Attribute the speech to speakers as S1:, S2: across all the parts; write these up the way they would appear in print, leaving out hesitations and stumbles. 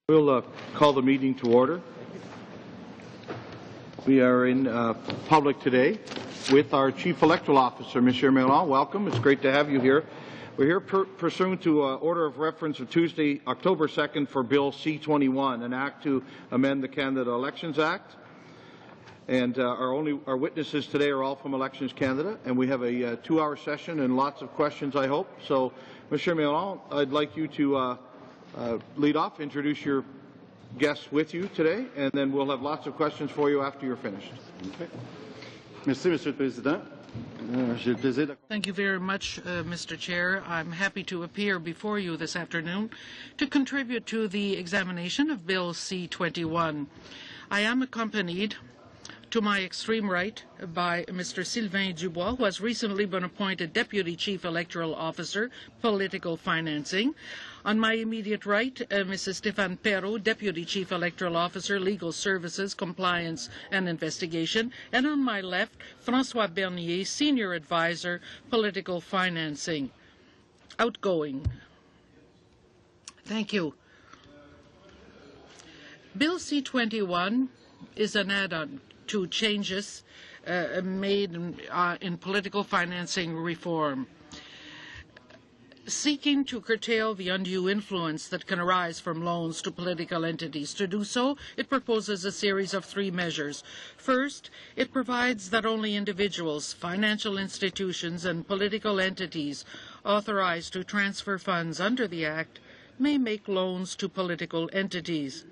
S1: We'll call the meeting to order. We are in public today with our Chief Electoral Officer, Monsieur Mélan. Welcome. It's great to have you here. We're here pursuant to order of reference of Tuesday, October 2nd for Bill C-21, an act to amend the Canada Elections Act. And our witnesses today are all from Elections Canada, and we have a 2-hour session and lots of questions, I hope. So, Monsieur Mélan, I'd like you to lead off, introduce your guests with you today, and then we'll have lots of questions for you after you're finished.
S2: Okay. Merci, Monsieur le Président.
S3: Thank you very much, Mr. Chair. I'm happy to appear before you this afternoon to contribute to the examination of Bill C-21. I am accompanied to my extreme right by Mr. Sylvain Dubois, who has recently been appointed Deputy Chief Electoral Officer, Political Financing. On my immediate right, Mrs. Stéphane Perrault, Deputy Chief Electoral Officer, Legal Services, Compliance and Investigation. And on my left, François Bernier, Senior Advisor, Political Financing. Outgoing. Thank you. Bill C-21 is an add-on to changes made in political financing reform, seeking to curtail the undue influence that can arise from loans to political entities. To do so, it proposes a series of 3 measures. First, it provides that only individuals, financial institutions, and political entities authorized to transfer funds under the Act may make loans to political entities.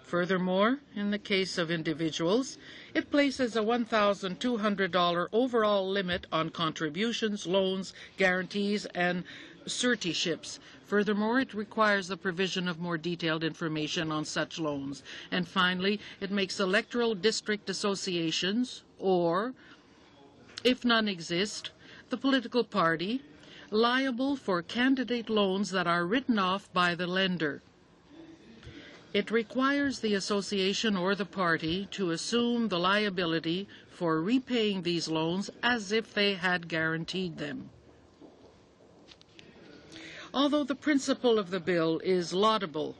S3: Furthermore, in the case of individuals, it places a $1,200 overall limit on contributions, loans, guarantees, and certiships. Furthermore, it requires the provision of more detailed information on such loans. And finally, it makes electoral district associations, or, if none exist, the political party, liable for candidate loans that are written off by the lender. It requires the association or the party to assume the liability for repaying these loans as if they had guaranteed them. Although the principle of the bill is laudable,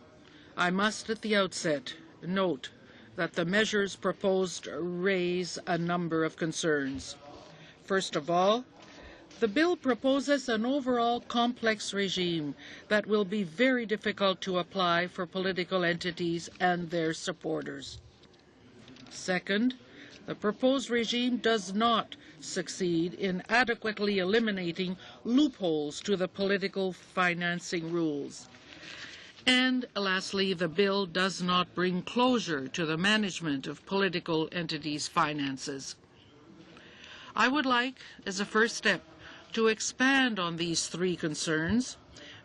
S3: I must at the outset note that the measures proposed raise a number of concerns. First of all, the bill proposes an overall complex regime that will be very difficult to apply for political entities and their supporters. Second, the proposed regime does not succeed in adequately eliminating loopholes to the political financing rules. And lastly, the bill does not bring closure to the management of political entities' finances. I would like, as a first step, to expand on these 3 concerns,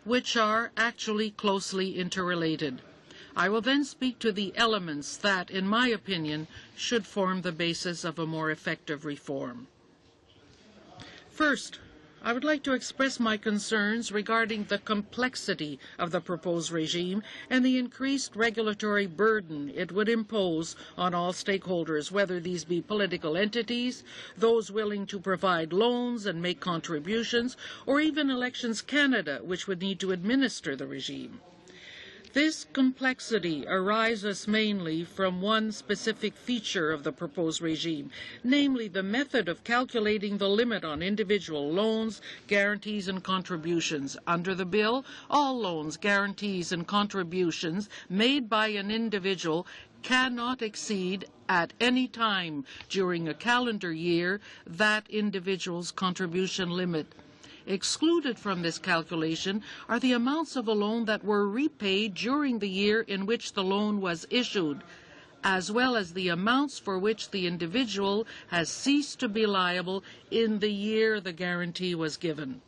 S3: which are actually closely interrelated. I will then speak to the elements that, in my opinion, should form the basis of a more effective reform. First, I would like to express my concerns regarding the complexity of the proposed regime and the increased regulatory burden it would impose on all stakeholders, whether these be political entities, those willing to provide loans and make contributions, or even Elections Canada, which would need to administer the regime. This complexity arises mainly from one specific feature of the proposed regime, namely the method of calculating the limit on individual loans, guarantees, and contributions. Under the bill, all loans, guarantees, and contributions made by an individual cannot exceed at any time during a calendar year that individual's contribution limit. Excluded from this calculation are the amounts of a loan that were repaid during the year in which the loan was issued, as well as the amounts for which the individual has ceased to be liable in the year the guarantee was given.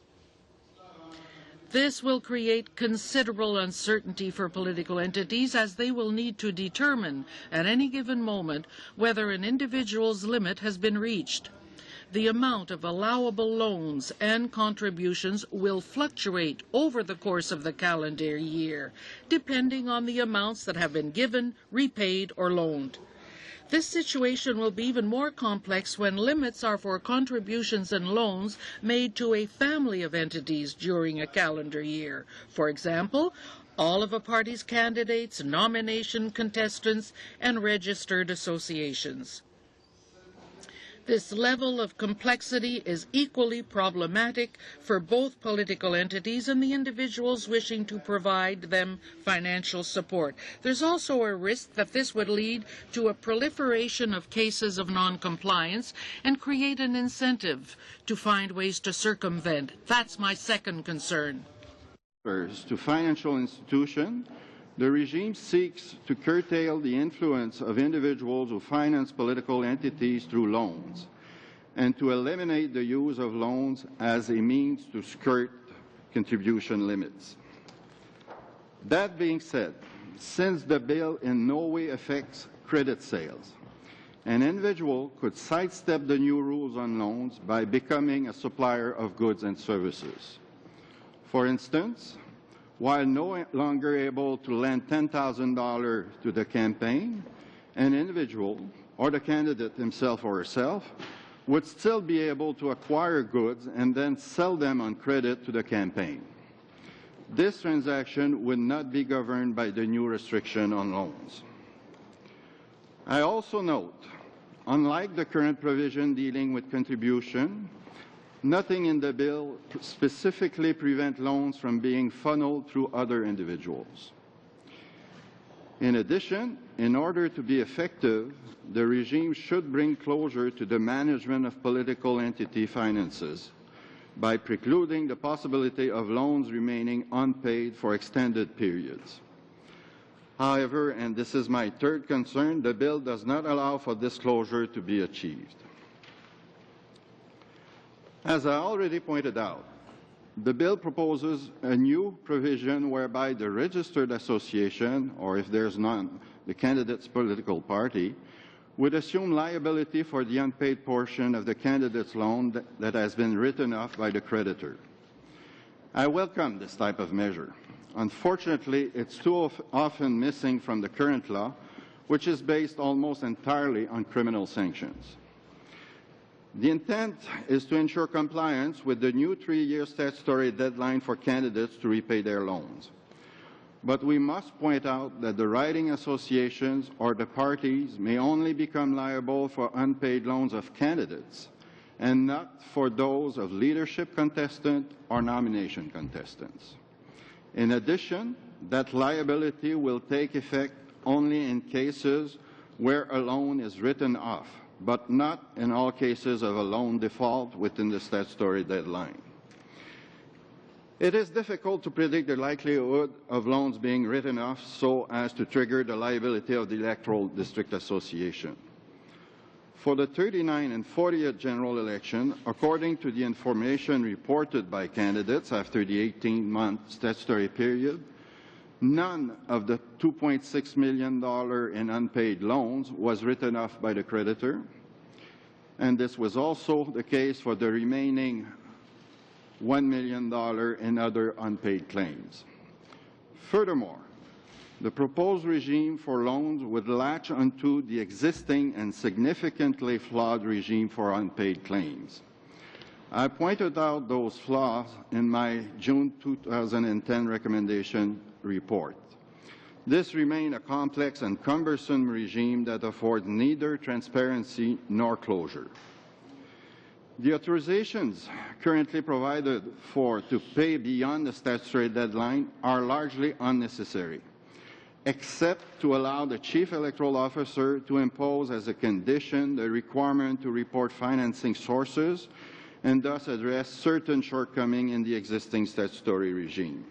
S3: This will create considerable uncertainty for political entities, as they will need to determine at any given moment whether an individual's limit has been reached. The amount of allowable loans and contributions will fluctuate over the course of the calendar year, depending on the amounts that have been given, repaid, or loaned. This situation will be even more complex when limits are for contributions and loans made to a family of entities during a calendar year. For example, all of a party's candidates, nomination contestants, and registered associations. This level of complexity is equally problematic for both political entities and the individuals wishing to provide them financial support. There's also a risk that this would lead to a proliferation of cases of non-compliance and create an incentive to find ways to circumvent. That's my second concern.
S2: To financial institutions, the regime seeks to curtail the influence of individuals who finance political entities through loans and to eliminate the use of loans as a means to skirt contribution limits. That being said, since the bill in no way affects credit sales, an individual could sidestep the new rules on loans by becoming a supplier of goods and services. For instance, while no longer able to lend $10,000 to the campaign, an individual, or the candidate himself or herself, would still be able to acquire goods and then sell them on credit to the campaign. This transaction would not be governed by the new restriction on loans. I also note, unlike the current provision dealing with contribution, nothing in the bill specifically prevents loans from being funneled through other individuals. In addition, in order to be effective, the regime should bring closure to the management of political entity finances by precluding the possibility of loans remaining unpaid for extended periods. However, and this is my third concern, the bill does not allow for this closure to be achieved. As I already pointed out, the bill proposes a new provision whereby the registered association, or if there's none, the candidate's political party, would assume liability for the unpaid portion of the candidate's loan that has been written off by the creditor. I welcome this type of measure. Unfortunately, it's too often missing from the current law, which is based almost entirely on criminal sanctions. The intent is to ensure compliance with the new 3-year statutory deadline for candidates to repay their loans. But we must point out that the writing associations or the parties may only become liable for unpaid loans of candidates and not for those of leadership contestant or nomination contestants. In addition, that liability will take effect only in cases where a loan is written off, but not in all cases of a loan default within the statutory deadline. It is difficult to predict the likelihood of loans being written off so as to trigger the liability of the Electoral District Association. For the 39th and 40th general election, according to the information reported by candidates after the 18-month statutory period, none of the $2.6 million in unpaid loans was written off by the creditor, and this was also the case for the remaining $1 million in other unpaid claims. Furthermore, the proposed regime for loans would latch onto the existing and significantly flawed regime for unpaid claims. I pointed out those flaws in my June 2010 recommendation report. This remains a complex and cumbersome regime that affords neither transparency nor closure. The authorizations currently provided for to pay beyond the statutory deadline are largely unnecessary, except to allow the Chief Electoral Officer to impose as a condition the requirement to report financing sources and thus address certain shortcomings in the existing statutory regime.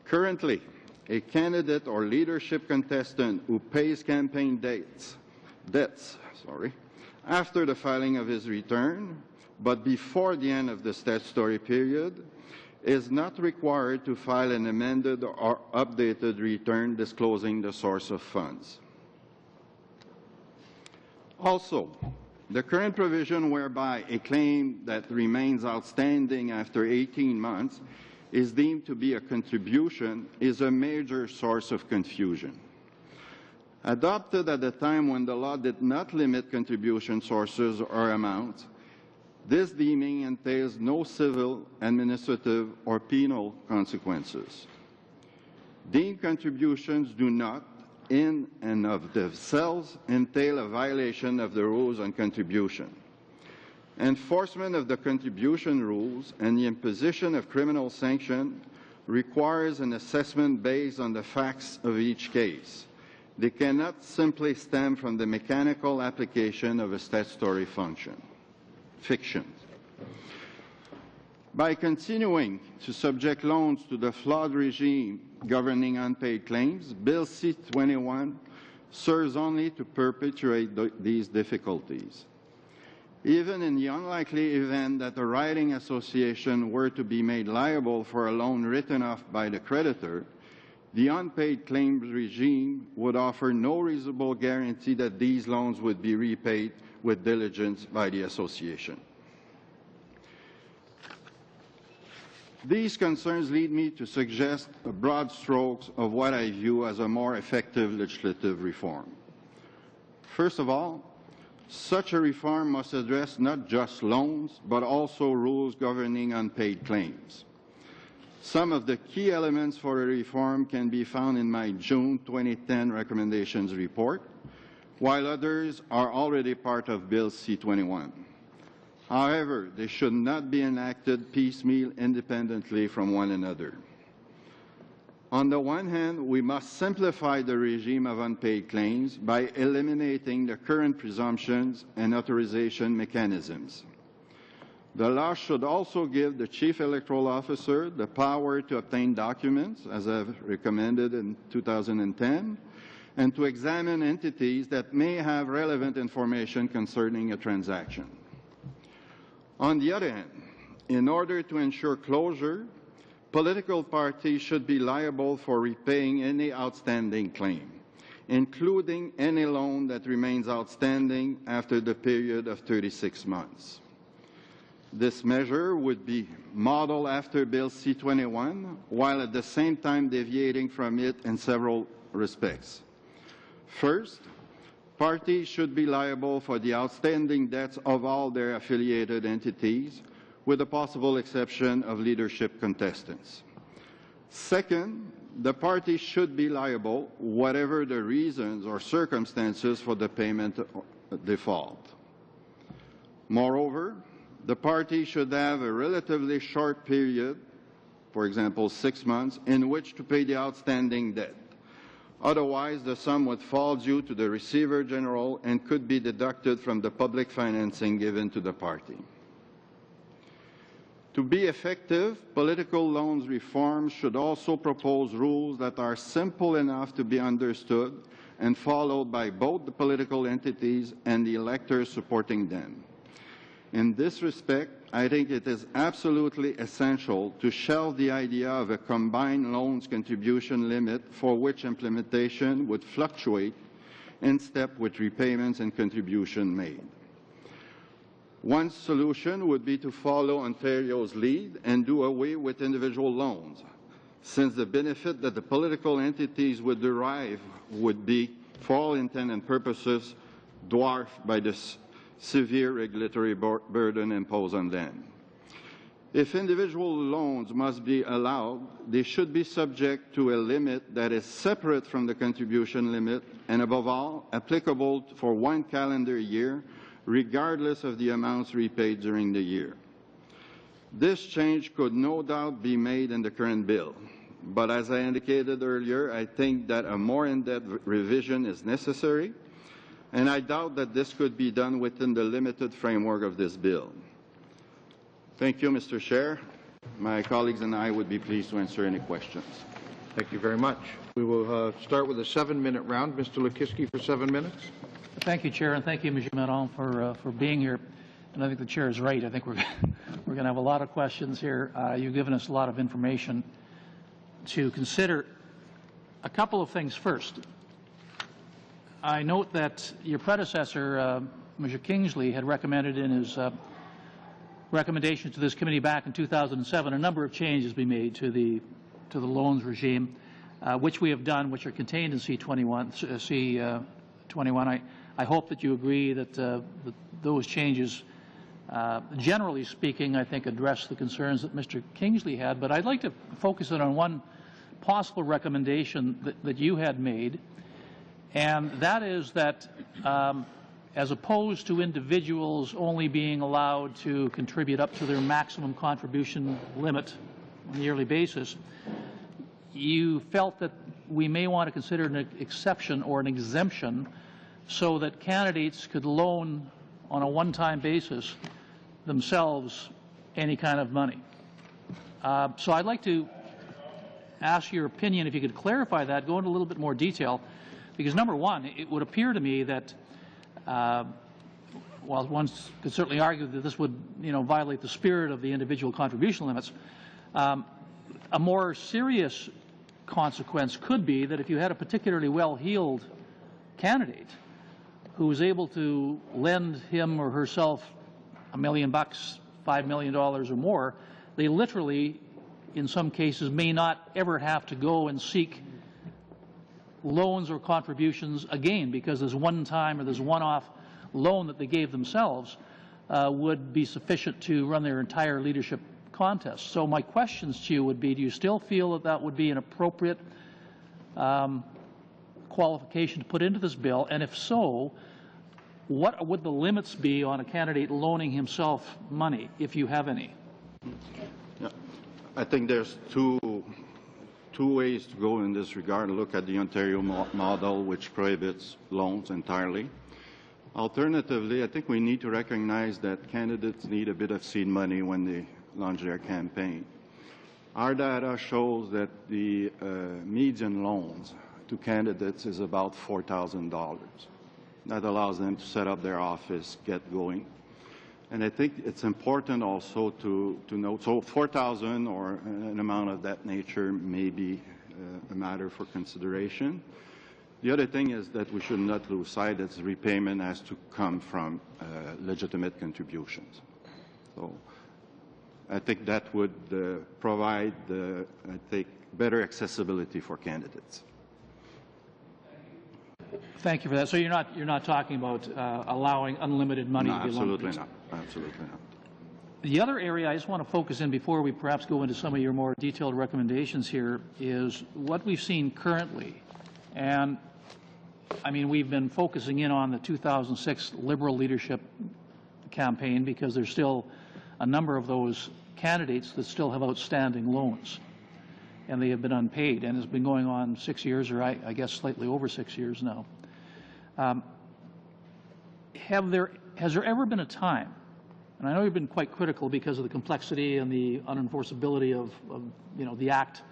S2: Currently, a candidate or leadership contestant who pays campaign debts after the filing of his return, but before the end of the statutory period, is not required to file an amended or updated return disclosing the source of funds. Also, the current provision whereby a claim that remains outstanding after 18 months is deemed to be a contribution is a major source of confusion. Adopted at a time when the law did not limit contribution sources or amounts, this deeming entails no civil, administrative, or penal consequences. Deemed contributions do not, in and of themselves, entail a violation of the rules on contribution. Enforcement of the contribution rules and the imposition of criminal sanction requires an assessment based on the facts of each case. They cannot simply stem from the mechanical application of a statutory fiction. By continuing to subject loans to the flawed regime governing unpaid claims, Bill C-21 serves only to perpetuate these difficulties. Even in the unlikely event that a writing association were to be made liable for a loan written off by the creditor, the unpaid claims regime would offer no reasonable guarantee that these loans would be repaid with diligence by the association. These concerns lead me to suggest broad strokes of what I view as a more effective legislative reform. First of all, such a reform must address not just loans, but also rules governing unpaid claims. Some of the key elements for a reform can be found in my June 2010 recommendations report, while others are already part of Bill C-21. However, they should not be enacted piecemeal independently from one another. On the one hand, we must simplify the regime of unpaid claims by eliminating the current presumptions and authorization mechanisms. The law should also give the Chief Electoral Officer the power to obtain documents, as I've recommended in 2010, and to examine entities that may have relevant information concerning a transaction. On the other hand, in order to ensure closure, political parties should be liable for repaying any outstanding claim, including any loan that remains outstanding after the period of 36 months. This measure would be modeled after Bill C-21, while at the same time deviating from it in several respects. First, parties should be liable for the outstanding debts of all their affiliated entities, with the possible exception of leadership contestants. Second, the parties should be liable, whatever the reasons or circumstances for the payment default. Moreover, the party should have a relatively short period, for example 6 months, in which to pay the outstanding debt. Otherwise, the sum would fall due to the Receiver General and could be deducted from the public financing given to the party. To be effective, political loans reform should also propose rules that are simple enough to be understood and followed by both the political entities and the electors supporting them. In this respect, I think it is absolutely essential to shelve the idea of a combined loans contribution limit for which implementation would fluctuate in step with repayments and contribution made. One solution would be to follow Ontario's lead and do away with individual loans, since the benefit that the political entities would derive would be, for all intents and purposes, dwarfed by this severe regulatory burden imposed on them. If individual loans must be allowed, they should be subject to a limit that is separate from the contribution limit and, above all, applicable for 1 calendar year, regardless of the amounts repaid during the year. This change could no doubt be made in the current bill, but as I indicated earlier, I think that a more in-depth revision is necessary, and I doubt that this could be done within the limited framework of this bill. Thank you, Mr. Chair. My colleagues and I would be pleased to answer any questions.
S1: Thank you very much. We will start with a 7-minute round. Mr. Lukiski for 7 minutes.
S4: Thank you, Chair, and thank you, Mr. Meron, for being here. And I think the Chair is right. I think we're going to have a lot of questions here. You've given us a lot of information to consider. A couple of things first. I note that your predecessor, Mr. Kingsley, had recommended in his recommendation to this committee back in 2007 a number of changes be made to the loans regime, which we have done, which are contained in C-21. I hope that you agree that those changes, generally speaking, I think address the concerns that Mr. Kingsley had. But I'd like to focus in on one possible recommendation that you had made, and that is that as opposed to individuals only being allowed to contribute up to their maximum contribution limit on a yearly basis, you felt that we may want to consider an exception or an exemption so that candidates could loan on a one-time basis themselves any kind of money. So I'd like to ask your opinion, if you could clarify that, go into a little bit more detail, because number one, it would appear to me that while one could certainly argue that this would, violate the spirit of the individual contribution limits, a more serious consequence could be that if you had a particularly well-heeled candidate who was able to lend him or herself $1 million, $5 million or more, they literally, in some cases, may not ever have to go and seek loans or contributions again, because this one-time or this one-off loan that they gave themselves would be sufficient to run their entire leadership contest. So my questions to you would be, do you still feel that that would be an appropriate qualification to put into this bill? And if so, what would the limits be on a candidate loaning himself money, if you have any?
S2: Yeah. I think there's two ways to go in this regard. Look at the Ontario model, which prohibits loans entirely. Alternatively, I think we need to recognize that candidates need a bit of seed money when they launch their campaign. Our data shows that the median loans to candidates is about $4,000. That allows them to set up their office, get going. And I think it's important also to note, so 4,000 or an amount of that nature may be a matter for consideration. The other thing is that we should not lose sight that repayment has to come from legitimate contributions. So I think that would provide, I think, better accessibility for candidates.
S4: Thank you for that. So you're not talking about allowing unlimited money
S2: No,
S4: to be loaned?
S2: absolutely not. Absolutely not.
S4: The other area I just want to focus in before we perhaps go into some of your more detailed recommendations here is what we've seen currently. And I mean, we've been focusing in on the 2006 Liberal leadership campaign because there's still a number of those candidates that still have outstanding loans, and they have been unpaid, and it's been going on 6 years, or I guess slightly over 6 years now. Has there ever been a time, and I know you've been quite critical because of the complexity and the unenforceability of the act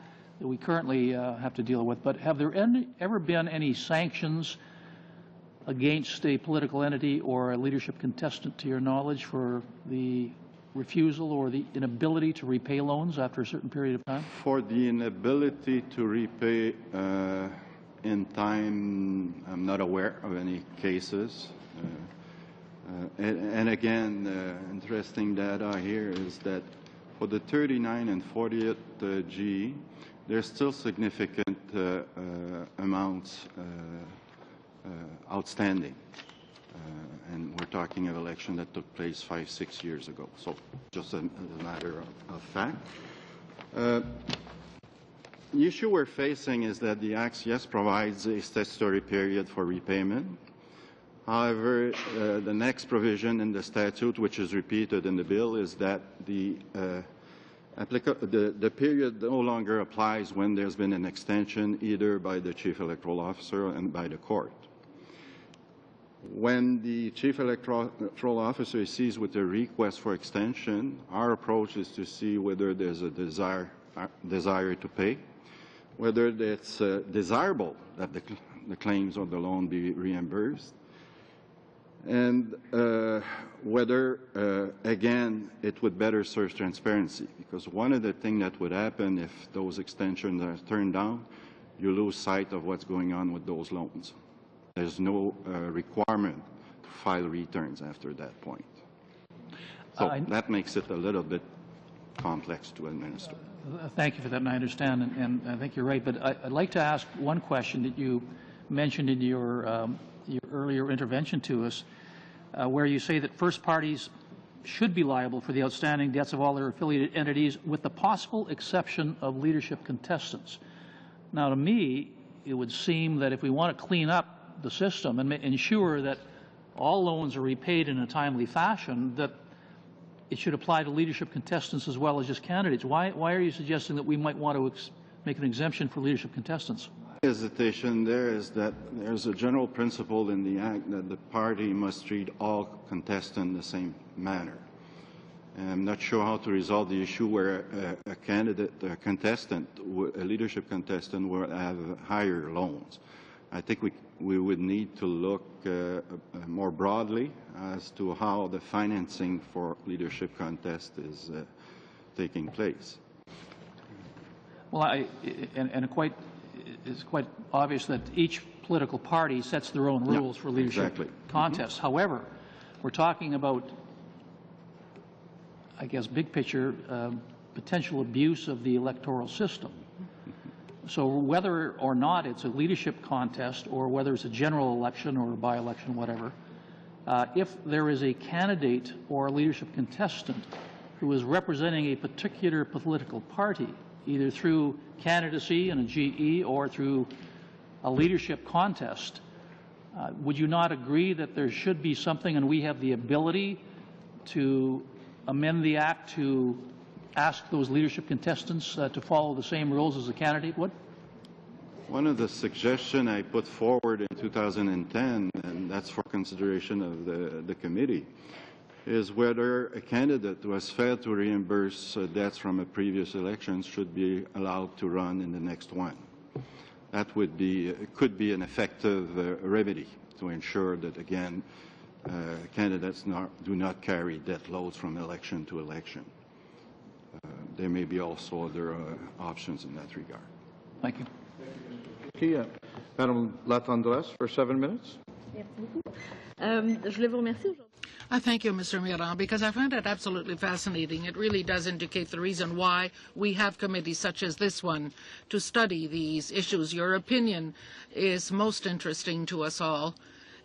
S4: that we currently have to deal with, but have there ever been any sanctions against a political entity or a leadership contestant, to your knowledge, for the refusal or the inability to repay loans after a certain period of time? For
S2: the inability to repay in time, I'm not aware of any cases. And again, interesting data here is that for the 39 and 40th G, there's still significant amounts outstanding. And we're talking of an election that took place 5-6 years ago. So just a matter of fact. The issue we're facing is that the Act, yes, provides a statutory period for repayment. However, the next provision in the statute, which is repeated in the bill, is that the period no longer applies when there's been an extension either by the Chief Electoral Officer and by the court. When the Chief Electoral Officer is seized with a request for extension, our approach is to see whether there's a desire to pay, whether it's desirable that the claims of the loan be reimbursed, and whether, again, it would better serve transparency. Because one of the things that would happen if those extensions are turned down, you lose sight of what's going on with those loans. There's no requirement to file returns after that point. So that makes it a little bit complex to administer.
S4: Thank you for that, and I understand, and I think you're right. But I'd like to ask one question that you mentioned in your earlier intervention to us, where you say that first parties should be liable for the outstanding debts of all their affiliated entities, with the possible exception of leadership contestants. Now, to me, it would seem that if we want to clean up the system and ensure that all loans are repaid in a timely fashion, that it should apply to leadership contestants as well as just candidates. Why are you suggesting that we might want to make an exemption for leadership contestants?
S2: My hesitation there is that there's a general principle in the Act that the party must treat all contestants the same manner. And I'm not sure how to resolve the issue where a candidate, a contestant, a leadership contestant will have higher loans. I think we would need to look more broadly as to how the financing for leadership contest is taking place.
S4: Well, it's quite obvious that each political party sets their own rules for leadership contests. However, we're talking about, I guess, big picture, potential abuse of the electoral system. So whether or not it's a leadership contest or whether it's a general election or a by-election, whatever, if there is a candidate or a leadership contestant who is representing a particular political party, either through candidacy in a GE or through a leadership contest, would you not agree that there should be something, and we have the ability to amend the Act to ask those leadership contestants to follow the same rules as the candidate would?
S2: One of the suggestions I put forward in 2010, and that's for consideration of the committee, is whether a candidate who has failed to reimburse debts from a previous election should be allowed to run in the next one. That would be, could be an effective remedy to ensure that, again, candidates do not carry debt loads from election to election. There may be also other options in that regard.
S4: Thank you.
S1: Madame Latendresse for 7 minutes.
S5: Je voulais vous remercier aujourd'hui.
S3: I thank you, Mr. Miron, because I find it absolutely fascinating. It really does indicate the reason why we have committees such as this one to study these issues. Your opinion is most interesting to us all.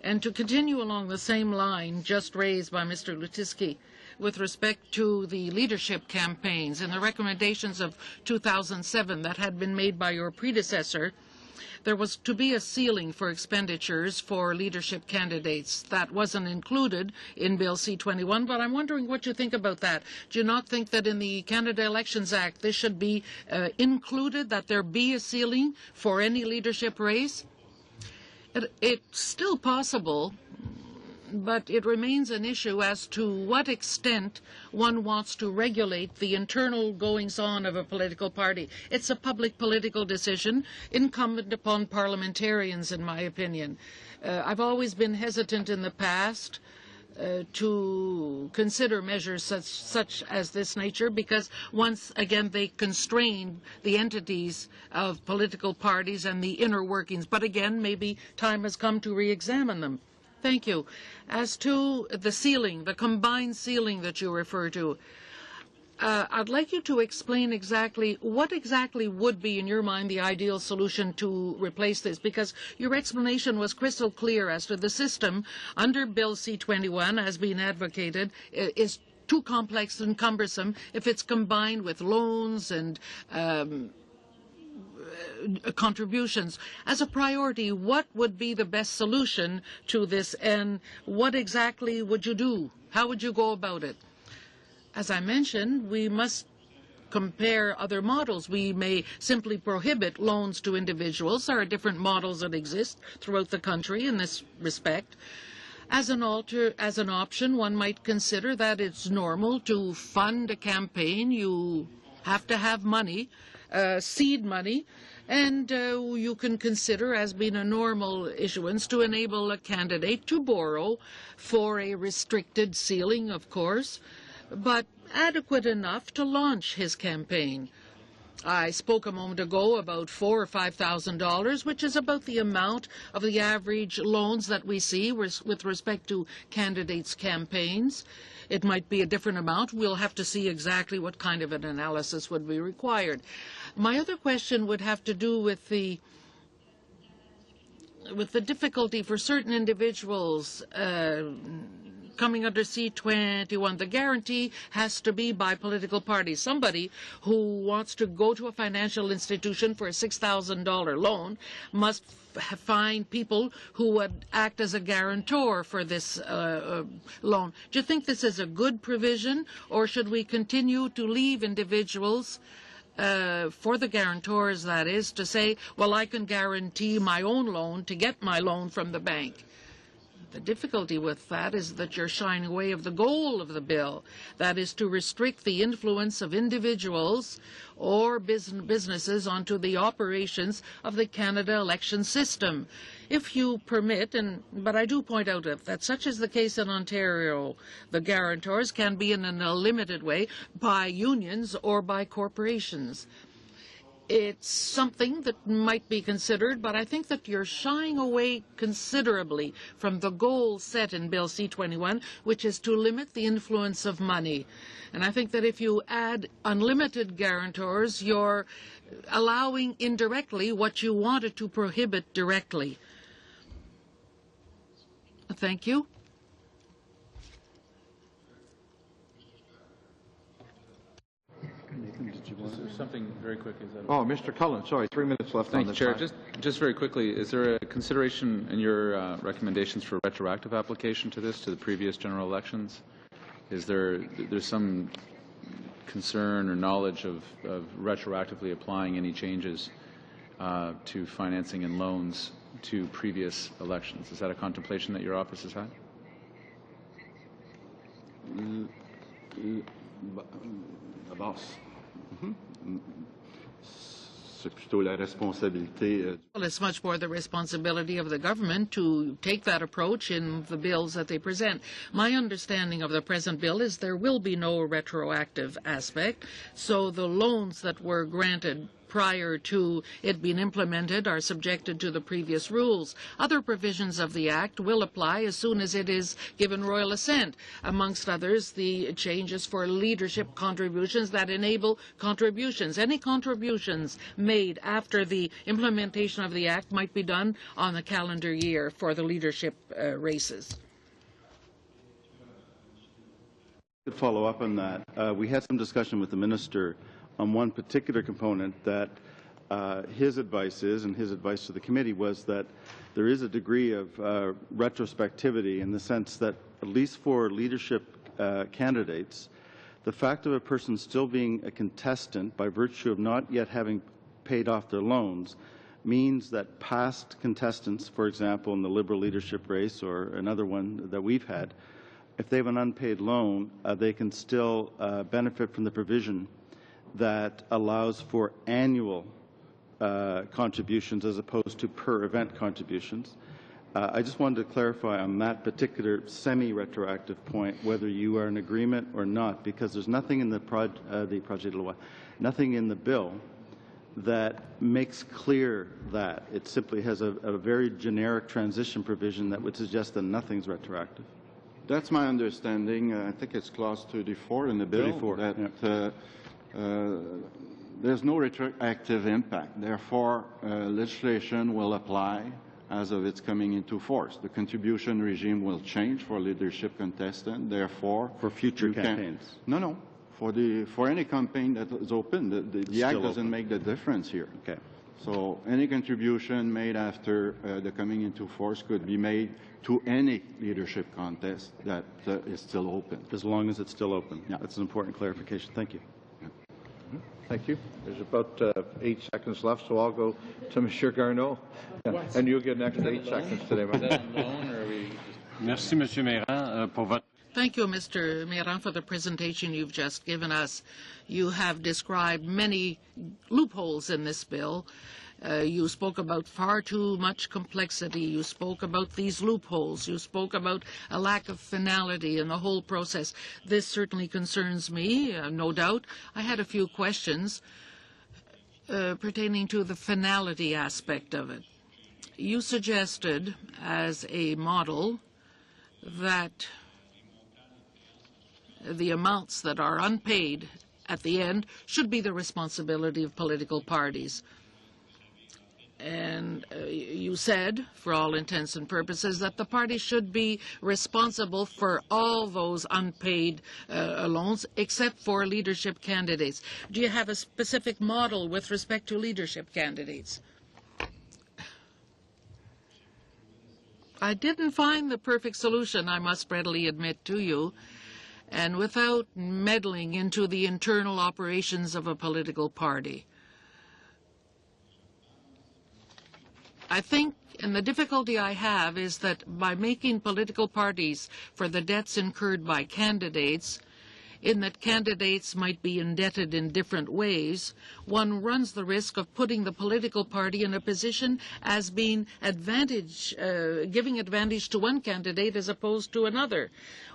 S3: And to continue along the same line just raised by Mr. Lutiski with respect to the leadership campaigns and the recommendations of 2007 that had been made by your predecessor, there was to be a ceiling for expenditures for leadership candidates. That wasn't included in Bill C-21, but I'm wondering what you think about that. Do you not think that in the Canada Elections Act this should be included, that there be a ceiling for any leadership race? It's still possible, but it remains an issue as to what extent one wants to regulate the internal goings-on of a political party. It's a public political decision incumbent upon parliamentarians, in my opinion. I've always been hesitant in the past to consider measures such as this nature because, once again, they constrain the entities of political parties and the inner workings. But again, maybe time has come to re-examine them. Thank you. As to the ceiling, the combined ceiling that you refer to, I'd like you to explain exactly what exactly would be, in your mind, the ideal solution to replace this, because your explanation was crystal clear as to the system under Bill C-21 as being advocated is too complex and cumbersome if it's combined with loans and contributions. As a priority, what would be the best solution to this, and what exactly would you do? How would you go about it? As I mentioned, we must compare other models. We may simply prohibit loans to individuals. There are different models that exist throughout the country in this respect. As an option, one might consider that it's normal to fund a campaign. You have to have money, seed money, and you can consider as being a normal issuance to enable a candidate to borrow for a restricted ceiling, of course, but adequate enough to launch his campaign. I spoke a moment ago about $4,000 or $5,000, which is about the amount of the average loans that we see with respect to candidates' campaigns. It might be a different amount. We'll have to see exactly what kind of an analysis would be required. My other question would have to do with the difficulty for certain individuals coming under C-21. The guarantee has to be by political parties. Somebody who wants to go to a financial institution for a $6,000 loan must find people who would act as a guarantor for this loan. Do you think this is a good provision, or should we continue to leave individuals for the guarantors, that is, to say, well, I can guarantee my own loan to get my loan from the bank? The difficulty with that is that you're shying away of the goal of the bill, that is to restrict the influence of individuals or businesses onto the operations of the Canada election system. If you permit, but I do point out that such is the case in Ontario, the guarantors can be in a limited way by unions or by corporations. It's something that might be considered, but I think that you're shying away considerably from the goal set in Bill C-21, which is to limit the influence of money. And I think that if you add unlimited guarantors, you're allowing indirectly what you wanted to prohibit directly. Thank you.
S6: Something very quick. Is that
S1: Oh, Mr. Cullen, sorry, 3 minutes left on the
S6: Chair.
S1: time.
S6: Just very quickly, is there a consideration in your recommendations for retroactive application to this, to the previous general elections? Is there's some concern or knowledge of retroactively applying any changes to financing and loans to previous elections? Is that a contemplation that your office has had?
S2: C'est plutôt la responsabilité.
S3: Well, it's much more the responsibility of the government to take that approach in the bills that they present. My understanding of the present bill is there will be no retroactive aspect, so the loans that were granted prior to it being implemented are subjected to the previous rules. Other provisions of the Act will apply as soon as it is given royal assent, amongst others the changes for leadership contributions that enable contributions. Any contributions made after the implementation of the Act might be done on the calendar year for the leadership races.
S2: To follow up on that, we had some discussion with the Minister on one particular component that his advice is, and his advice to the committee was that there is a degree of retrospectivity in the sense that, at least for leadership candidates, the fact of a person still being a contestant by virtue of not yet having paid off their loans means that past contestants, for example, in the Liberal leadership race or another one that we've had, if they have an unpaid loan, they can still benefit from the provision that allows for annual contributions as opposed to per-event contributions. I just wanted to clarify on that particular semi-retroactive point whether you are in agreement or not, because there's nothing in the projet de loi, nothing in the bill that makes clear that. It simply has a very generic transition provision that would suggest that nothing's retroactive.
S7: That's my understanding. I think it's clause 34 in the bill.
S2: 34,
S7: that
S2: yeah.
S7: There's no retroactive impact. Therefore, legislation will apply as of its coming into force. The contribution regime will change for leadership contestant. Therefore,
S2: for future campaigns.
S7: No. For any campaign that is open, the Act doesn't make the difference here.
S2: Okay.
S7: So any contribution made after the coming into force could be made to any leadership contest that is still open.
S2: As long as it's still open.
S7: Yeah.
S2: That's an important clarification. Thank you.
S1: Thank you. There's about 8 seconds left, so I'll go to Monsieur Garneau. And you'll get an extra 8 seconds today.
S8: Merci, Monsieur Méran, pour votre...
S3: Thank you, Mr. Méran, for the presentation you've just given us. You have described many loopholes in this bill. You spoke about far too much complexity. You spoke about these loopholes. You spoke about a lack of finality in the whole process. This certainly concerns me, no doubt. I had a few questions pertaining to the finality aspect of it. You suggested as a model that the amounts that are unpaid at the end should be the responsibility of political parties. and you said, for all intents and purposes, that the party should be responsible for all those unpaid loans except for leadership candidates. Do you have a specific model with respect to leadership candidates? I didn't find the perfect solution, I must readily admit to you, and without meddling into the internal operations of a political party. I think, and the difficulty I have is that by making political parties for the debts incurred by candidates, in that candidates might be indebted in different ways, one runs the risk of putting the political party in a position as being giving advantage to one candidate as opposed to another.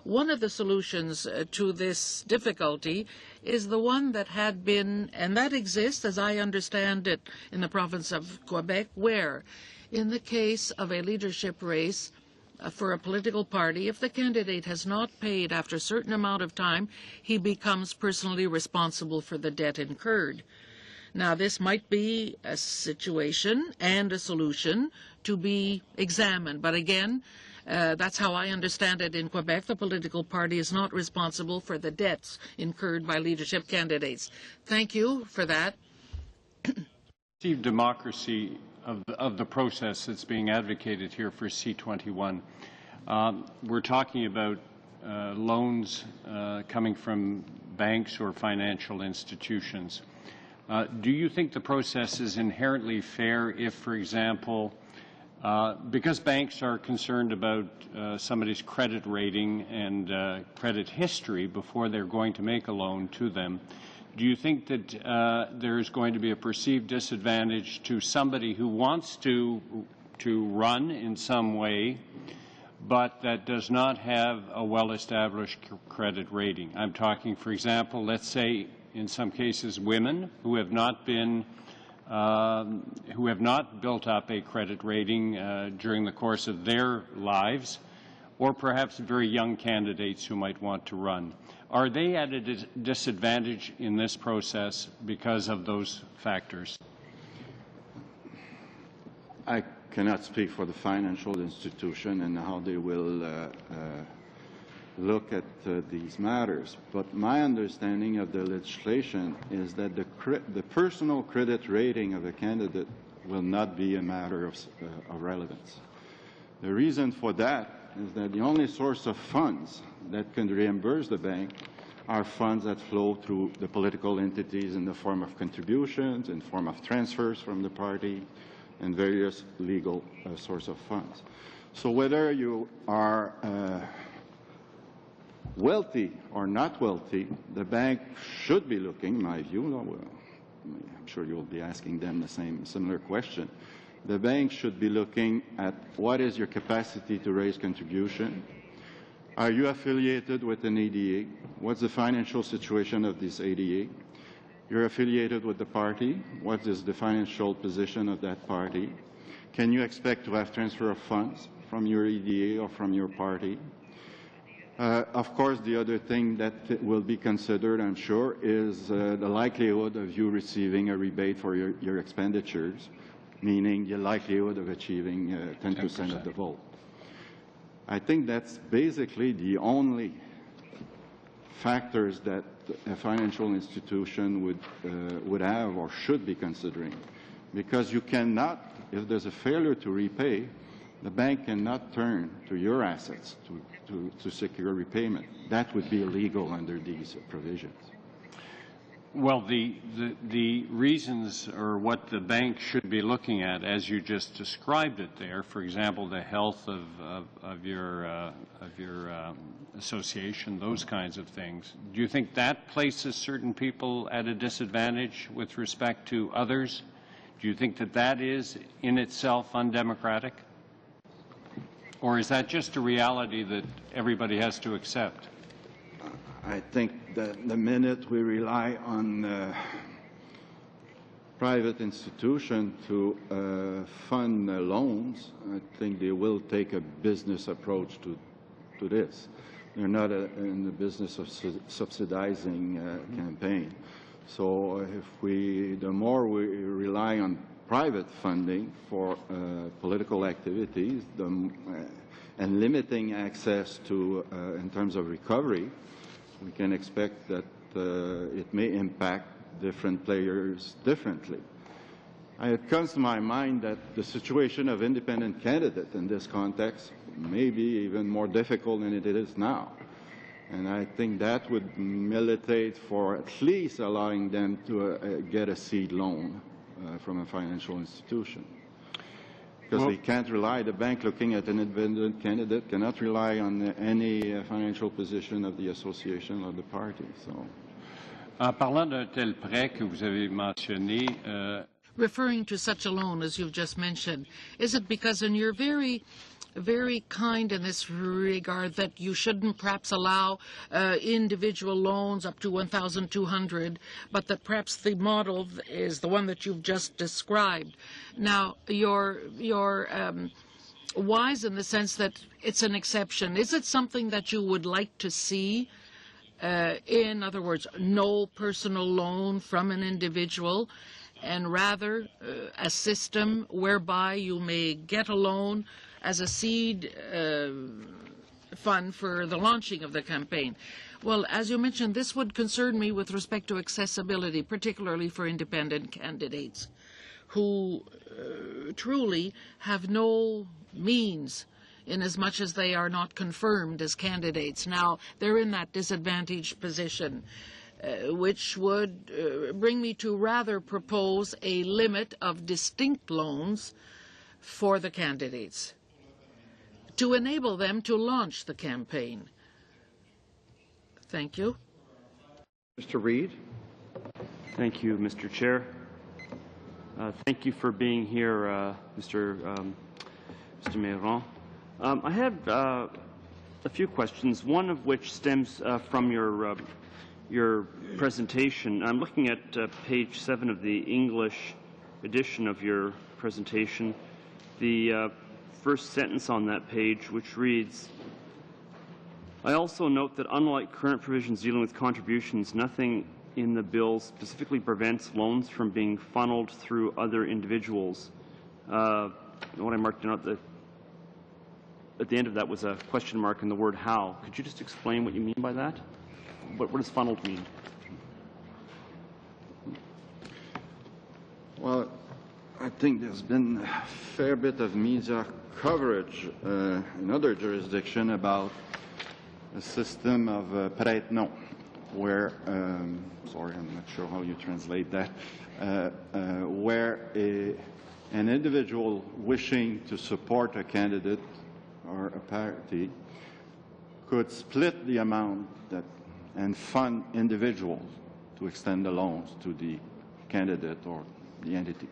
S3: One of the solutions to this difficulty is the one that had been, and that exists, as I understand it, in the province of Quebec, where, in the case of a leadership race, for a political party, if the candidate has not paid after a certain amount of time, he becomes personally responsible for the debt incurred. Now, this might be a situation and a solution to be examined. But again, that's how I understand it in Quebec. The political party is not responsible for the debts incurred by leadership candidates. Thank you for that.
S8: Perceived democracy of the process that's being advocated here for C21. We're talking about loans coming from banks or financial institutions. Do you think the process is inherently fair if, for example, because banks are concerned about somebody's credit rating and credit history before they're going to make a loan to them, do you think that there's going to be a perceived disadvantage to somebody who wants to run in some way, but that does not have a well-established credit rating? I'm talking, for example, let's say in some cases women who have not been who have not built up a credit rating during the course of their lives, or perhaps very young candidates who might want to run. Are they at a disadvantage in this process because of those factors?
S7: I cannot speak for the financial institution and how they will look at these matters, but my understanding of the legislation is that the personal credit rating of a candidate will not be a matter of relevance. The reason for that is that the only source of funds that can reimburse the bank are funds that flow through the political entities in the form of contributions, in the form of transfers from the party, and various legal source of funds. So whether you are wealthy or not wealthy, the bank should be looking, in my view, I'm sure you'll be asking them the similar question, the bank should be looking at what is your capacity to raise contribution. Are you affiliated with an ADA? What's the financial situation of this ADA? You're affiliated with the party. What is the financial position of that party? Can you expect to have transfer of funds from your EDA or from your party? Of course, the other thing that will be considered, I'm sure, is the likelihood of you receiving a rebate for your expenditures, meaning the likelihood of achieving 10% of the vote. I think that's basically the only factors that a financial institution would have or should be considering, because you cannot, if there's a failure to repay, the bank cannot turn to your assets to secure repayment. That would be illegal under these provisions.
S8: Well, the reasons or what the bank should be looking at, as you just described it there, for example, the health of your association, those kinds of things, do you think that places certain people at a disadvantage with respect to others? Do you think that that is in itself undemocratic? Or is that just a reality that everybody has to accept?
S7: I think that the minute we rely on private institutions to fund loans, I think they will take a business approach to this. They're not in the business of subsidizing campaign. So if the more we rely on
S2: private funding for political activities and limiting access to, in terms of recovery, we can expect that it may impact different players differently. It comes to my mind that the situation of independent candidate in this context may be even more difficult than it is now. And I think that would militate for at least allowing them to get a seed loan from a financial institution. Because they can't rely, the bank looking at an independent candidate cannot rely on any financial position of the association or the party. So.
S8: Parlant d'un tel prêt que vous avez mentionné,
S3: Referring to such a loan as you've just mentioned, is it because, and you're very, very kind in this regard, that you shouldn't perhaps allow individual loans up to 1,200, but that perhaps the model is the one that you've just described? Now, you're wise in the sense that it's an exception. Is it something that you would like to see? In other words, no personal loan from an individual, and rather a system whereby you may get a loan as a seed fund for the launching of the campaign. Well, as you mentioned, this would concern me with respect to accessibility, particularly for independent candidates who truly have no means inasmuch as they are not confirmed as candidates. Now, they're in that disadvantaged position. Which would bring me to rather propose a limit of distinct loans for the candidates to enable them to launch the campaign. Thank you.
S1: Mr. Reid.
S9: Thank you, Mr. Chair. Thank you for being here, Mr. Meron. I have a few questions, one of which stems from your presentation. I'm looking at page 7 of the English edition of your presentation. The first sentence on that page, which reads, I also note that unlike current provisions dealing with contributions, nothing in the bill specifically prevents loans from being funneled through other individuals. What I marked down at the end of that was a question mark and the word how. Could you just explain what you mean by that? What does funneled mean?
S2: Well, I think there's been a fair bit of media coverage in other jurisdictions about a system of prête-nom, where, sorry, I'm not sure how you translate that, where an individual wishing to support a candidate or a party could split the amount and fund individuals to extend the loans to the candidate or the entity.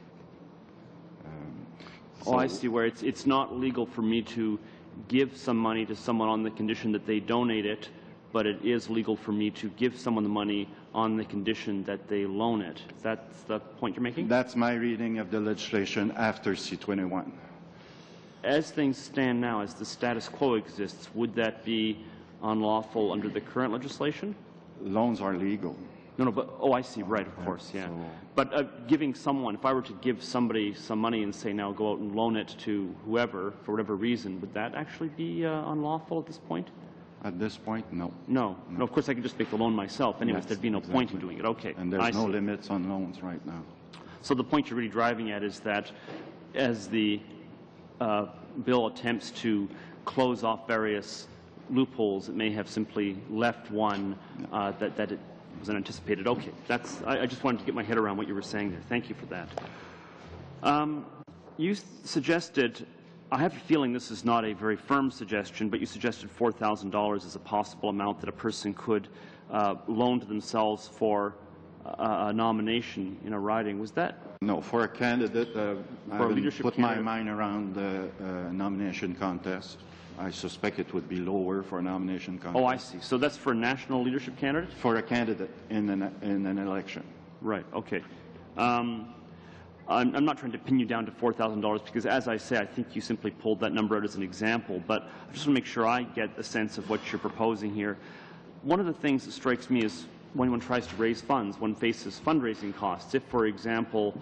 S9: I see, where it's not legal for me to give some money to someone on the condition that they donate it, but it is legal for me to give someone the money on the condition that they loan it. That's the point you're making?
S2: That's my reading of the legislation after C-21.
S9: As things stand now, as the status quo exists, would that be unlawful under the current legislation?
S2: Loans are legal.
S9: No, but, oh, I see, right, of course, yeah. So, but giving someone, if I were to give somebody some money and say, now go out and loan it to whoever, for whatever reason, would that actually be unlawful at this point?
S2: At this point, no.
S9: No, of course I could just make the loan myself. Anyways,
S2: yes,
S9: there'd be no point in doing it. Okay.
S2: And there's no limits on loans right now.
S9: So the point you're really driving at is that as the bill attempts to close off various loopholes, it may have simply left one that it was unanticipated. Okay, I just wanted to get my head around what you were saying there. Thank you for that. You suggested, I have a feeling this is not a very firm suggestion, but you suggested $4,000 as a possible amount that a person could loan to themselves for a nomination in a riding. Was that?
S2: No, for a candidate, I haven't put my mind around the nomination contest. I suspect it would be lower for a nomination contest.
S9: Oh, I see. So that's for a national leadership candidate?
S2: For a candidate in an election.
S9: Right, okay. I'm not trying to pin you down to $4,000 because, as I say, I think you simply pulled that number out as an example, but I just want to make sure I get a sense of what you're proposing here. One of the things that strikes me is when one tries to raise funds, one faces fundraising costs. If, for example,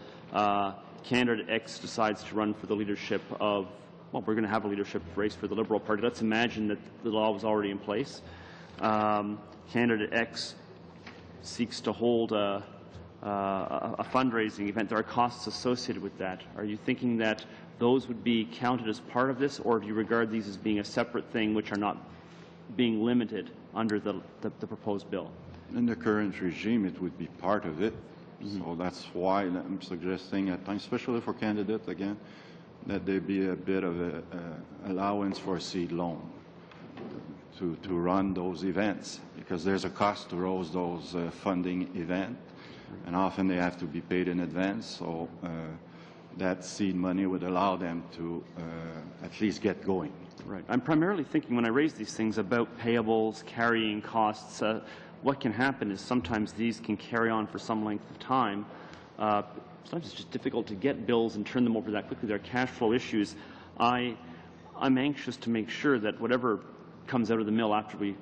S9: candidate X decides to run for the leadership of, well, we're going to have a leadership race for the Liberal Party. Let's imagine that the law was already in place. Candidate X seeks to hold a fundraising event. There are costs associated with that. Are you thinking that those would be counted as part of this, or do you regard these as being a separate thing which are not being limited under the proposed bill?
S2: In the current regime, it would be part of it. So that's why I'm suggesting at times, especially for candidates, again, that there be a bit of a allowance for a seed loan to run those events, because there's a cost to host those funding events, and often they have to be paid in advance. So that seed money would allow them to at least get going.
S9: Right. I'm primarily thinking when I raise these things about payables, carrying costs. What can happen is sometimes these can carry on for some length of time. Sometimes it's just difficult to get bills and turn them over that quickly. There are cash flow issues. I'm anxious to make sure that whatever comes out of the mill after we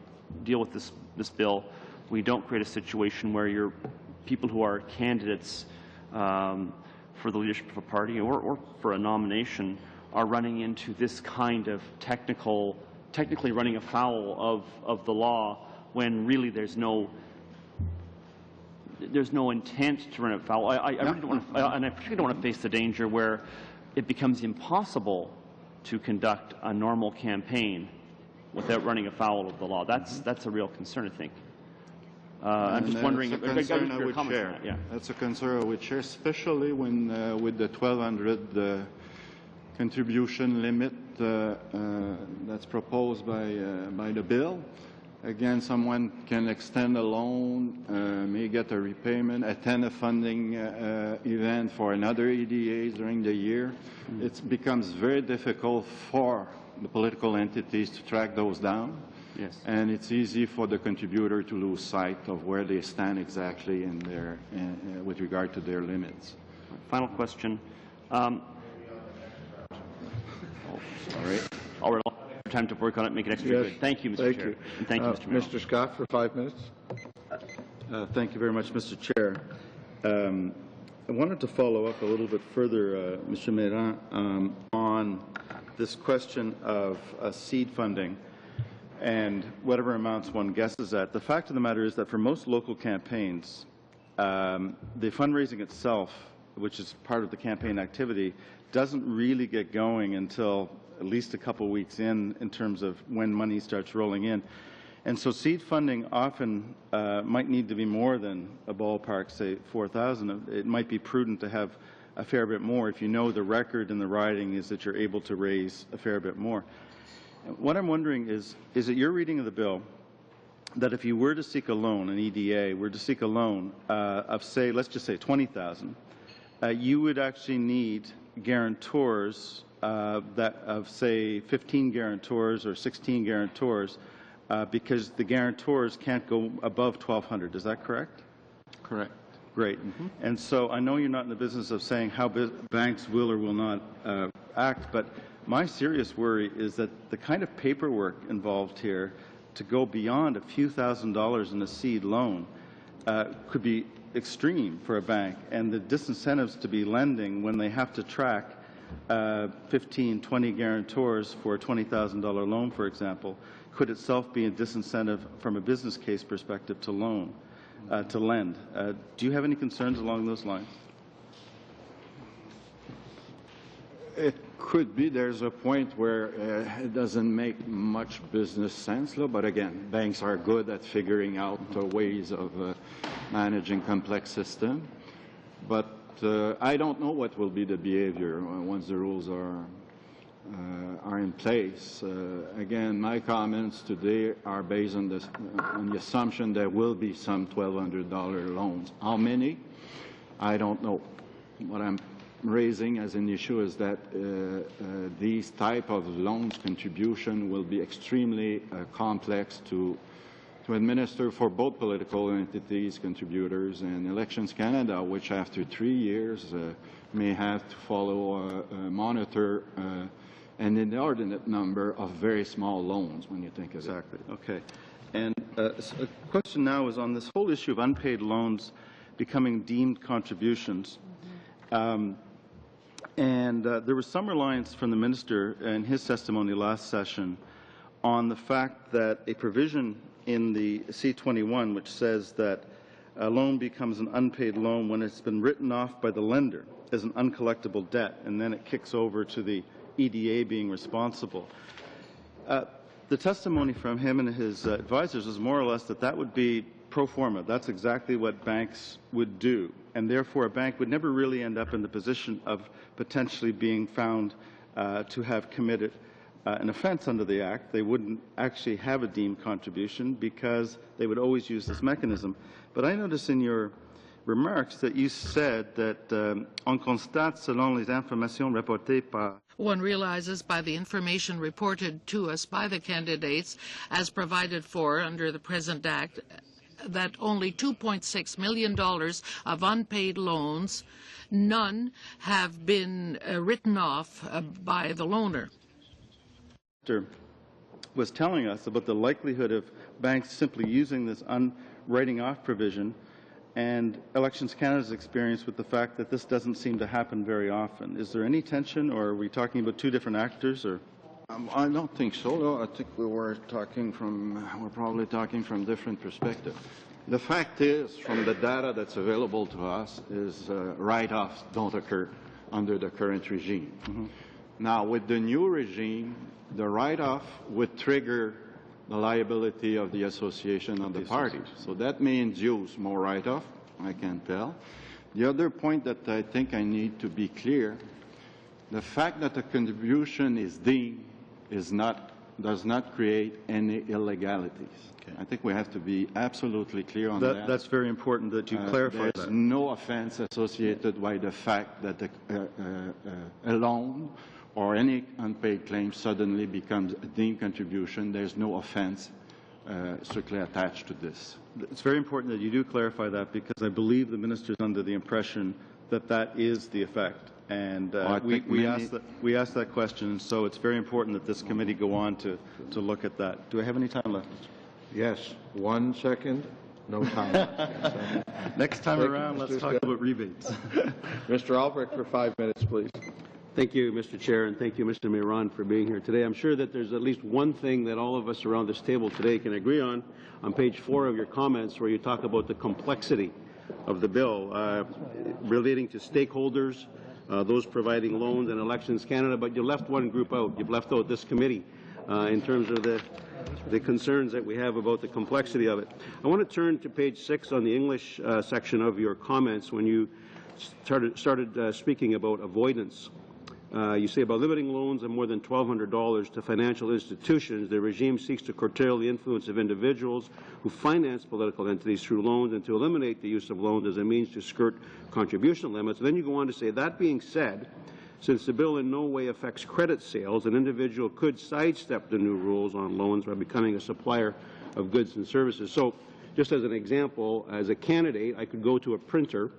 S9: deal with this bill, we don't create a situation where your people who are candidates for the leadership of a party or for a nomination are running into this kind of technically running afoul of the law, when really there's no intent to run afoul. I really don't want to, and I particularly don't want to face the danger where it becomes impossible to conduct a normal campaign without running afoul of the law. That's a real concern, I think. I'm just wondering.
S2: That's a concern I would share.
S9: Yeah.
S2: That's a concern I would share, especially when with the 1,200 contribution limit that's proposed by the bill. Again, someone can extend a loan, may get a repayment, attend a funding event for another EDA during the year. It becomes very difficult for the political entities to track those down.
S9: Yes.
S2: And it's easy for the contributor to lose sight of where they stand exactly in their, with regard to their limits.
S9: Final question.
S2: Sorry.
S9: All right. Time to work on it, make it extra good. Thank you, Mr. Chair. And thank you, Mr. Mayor.
S1: Mr. Scott, for 5 minutes.
S10: Thank you very much, Mr. Chair. I wanted to follow up a little bit further, Mr. Méran, on this question of seed funding and whatever amounts one guesses at. The fact of the matter is that for most local campaigns, the fundraising itself, which is part of the campaign activity, doesn't really get going until at least a couple weeks in terms of when money starts rolling in. And so seed funding often might need to be more than a ballpark, say, 4,000. It might be prudent to have a fair bit more if you know the record in the riding is that you're able to raise a fair bit more. What I'm wondering is it your reading of the bill that if you were to seek a loan, an EDA, were to seek a loan of, say, let's just say 20,000, you would actually need guarantors of, say, 15 guarantors or 16 guarantors, because the guarantors can't go above 1,200. Is that correct?
S6: Correct.
S10: Great. And so I know you're not in the business of saying how banks will or will not act, but my serious worry is that the kind of paperwork involved here to go beyond a few $1,000s in a seed loan could be extreme for a bank, and the disincentives to be lending when they have to track 15, 20 guarantors for a $20,000 loan, for example, could itself be a disincentive from a business case perspective to loan, to lend. Do you have any concerns along those lines?
S2: It could be. There's a point where it doesn't make much business sense, but again, banks are good at figuring out ways of managing complex systems. But I don't know what will be the behavior once the rules are in place. Again, my comments today are based on the assumption there will be some $1,200 loans. How many? I don't know. What I'm raising as an issue is that these type of loans contribution will be extremely complex to administer for both political entities, contributors, and Elections Canada, which after 3 years may have to follow, monitor an inordinate number of very small loans when you think of
S10: Exactly. Okay. And a question now is on this whole issue of unpaid loans becoming deemed contributions. And there was some reliance from the minister in his testimony last session on the fact that a provision in the C-21 which says that a loan becomes an unpaid loan when it's been written off by the lender as an uncollectible debt, and then it kicks over to the EDA being responsible. The testimony from him and his advisors was more or less that that would be pro forma. That's exactly what banks would do, and therefore a bank would never really end up in the position of potentially being found to have committed an offense under the Act. They wouldn't actually have a deemed contribution because they would always use this mechanism. But I noticed in your remarks that you said that on constate selon les informations rapportées par
S3: One realizes by the information reported to us by the candidates as provided for under the present Act that only $2.6 million of unpaid loans, none have been written off by the loaner.
S10: Was telling us about the likelihood of banks simply using this writing off provision, and Elections Canada's experience with the fact that this doesn't seem to happen very often. Is there any tension, or are we talking about two different actors? Or
S2: I don't think so. No, I think we're probably talking from different perspectives. The fact is, from the data that's available to us, is write-offs don't occur under the current regime. Mm-hmm. Now, with the new regime, the write-off would trigger the liability of the association of the parties. So that may induce more write-off, I can tell. The other point that I think I need to be clear, the fact that the contribution is deemed does not create any illegalities. Okay. I think we have to be absolutely clear on that.
S10: That's very important that you clarify that.
S2: There's no offense associated by the fact that a loan or any unpaid claim suddenly becomes a deemed contribution. There's no offense strictly attached to this.
S10: It's very important that you do clarify that, because I believe the minister is under the impression that that is the effect. And we asked that question, and so it's very important that this committee go on to look at that. Do I have any time left?
S1: Yes. 1 second. No time left.
S10: Next time around, let's talk about rebates.
S1: Mr. Albrecht for 5 minutes, please.
S11: Thank you, Mr. Chair, and thank you, Mr. Miron, for being here today. I'm sure that there's at least one thing that all of us around this table today can agree on page 4 of your comments, where you talk about the complexity of the bill relating to stakeholders, those providing loans, and Elections Canada, but you left one group out. You've left out this committee in terms of the concerns that we have about the complexity of it. I want to turn to page 6 on the English section of your comments when you started speaking about avoidance. You say about limiting loans of more than $1,200 to financial institutions, the regime seeks to curtail the influence of individuals who finance political entities through loans and to eliminate the use of loans as a means to skirt contribution limits. And then you go on to say, that being said, since the bill in no way affects credit sales, an individual could sidestep the new rules on loans by becoming a supplier of goods and services. So just as an example, as a candidate, I could go to a printer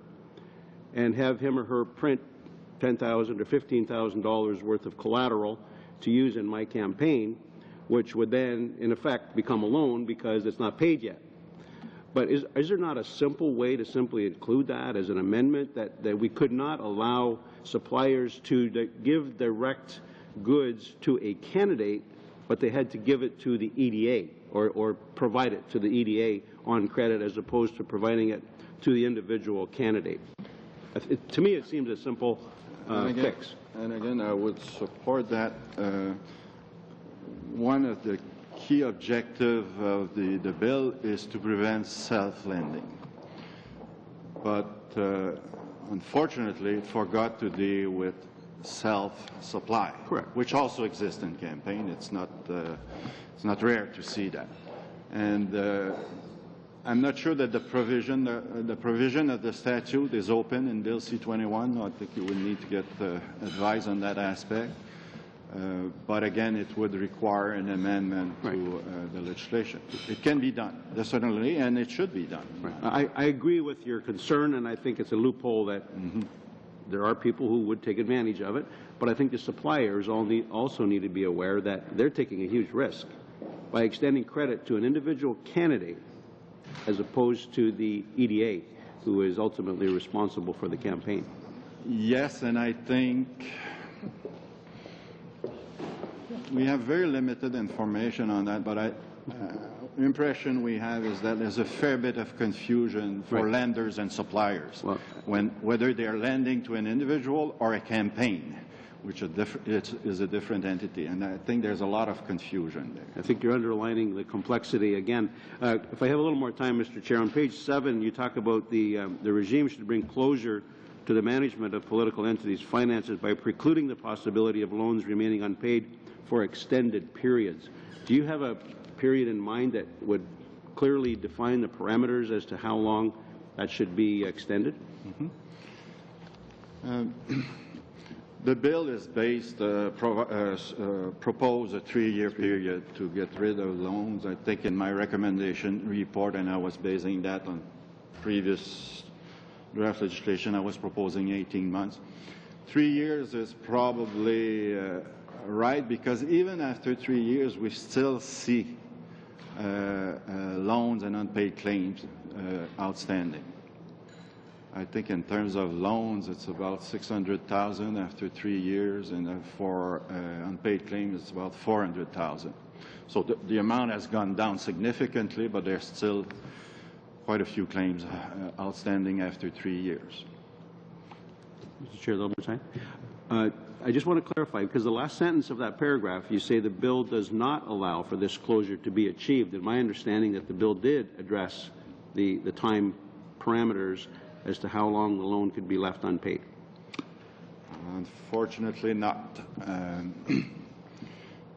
S11: and have him or her print $10,000 or $15,000 worth of collateral to use in my campaign, which would then, in effect, become a loan because it's not paid yet. But is there not a simple way to simply include that as an amendment, that we could not allow suppliers to give direct goods to a candidate, but they had to give it to the EDA or provide it to the EDA on credit as opposed to providing it to the individual candidate? To me, it seems a simple fix.
S2: And again, I would support that. One of the key objectives of the bill is to prevent self-lending. But unfortunately, it forgot to deal with self-supply, which also exists in campaign. It's not rare to see that. And I'm not sure that the provision of the statute is open in Bill C-21. I think you would need to get advice on that aspect. But again, it would require an amendment to the legislation. It can be done, certainly, and it should be done.
S11: I agree with your concern, and I think it's a loophole that there are people who would take advantage of it. But I think the suppliers also need to be aware that they're taking a huge risk by extending credit to an individual candidate as opposed to the EDA, who is ultimately responsible for the campaign.
S2: Yes, and I think we have very limited information on that, but impression we have is that there's a fair bit of confusion for lenders and suppliers whether they're lending to an individual or a campaign, which is a different entity. And I think there's a lot of confusion there.
S11: I think you're underlining the complexity again. If I have a little more time, Mr. Chair, on page 7, you talk about the regime should bring closure to the management of political entities' finances by precluding the possibility of loans remaining unpaid for extended periods. Do you have a period in mind that would clearly define the parameters as to how long that should be extended?
S2: The bill is based, propose a 3-year period to get rid of loans. I think in my recommendation report, and I was basing that on previous draft legislation, I was proposing 18 months. 3 years is probably right, because even after 3 years, we still see loans and unpaid claims outstanding. I think in terms of loans, it's about 600,000 after 3 years, and for unpaid claims, it's about 400,000. So the amount has gone down significantly, but there's still quite a few claims outstanding after 3 years.
S11: Mr. Chair, a little more time. I just want to clarify, because the last sentence of that paragraph, you say the bill does not allow for this closure to be achieved. And my understanding that the bill did address the time parameters as to how long the loan could be left unpaid.
S2: Unfortunately not.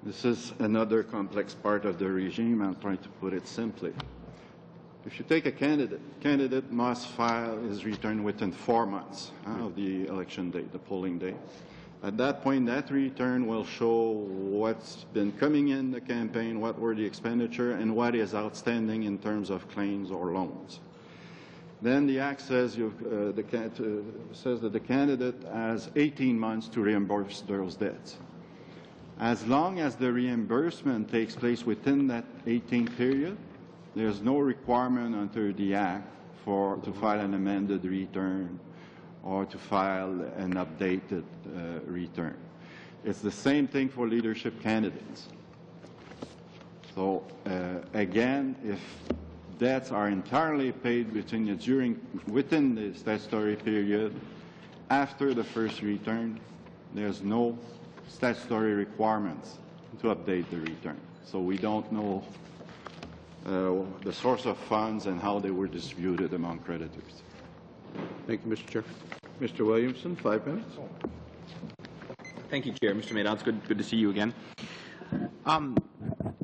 S2: This is another complex part of the regime. I'll try to put it simply. If you take a candidate must file his return within 4 months of the election date, the polling day. At that point, that return will show what's been coming in the campaign, what were the expenditure, and what is outstanding in terms of claims or loans. Then the Act says, says that the candidate has 18 months to reimburse those debts. As long as the reimbursement takes place within that 18 period, there's no requirement under the Act to file an amended return or to file an updated return. It's the same thing for leadership candidates. So again, if debts are entirely paid within the statutory period after the first return, there's no statutory requirements to update the return. So we don't know the source of funds and how they were distributed among creditors.
S11: Thank you, Mr. Chair.
S1: Mr. Williamson, 5 minutes.
S12: Thank you, Chair. Mr. Maydon, it's good to see you again.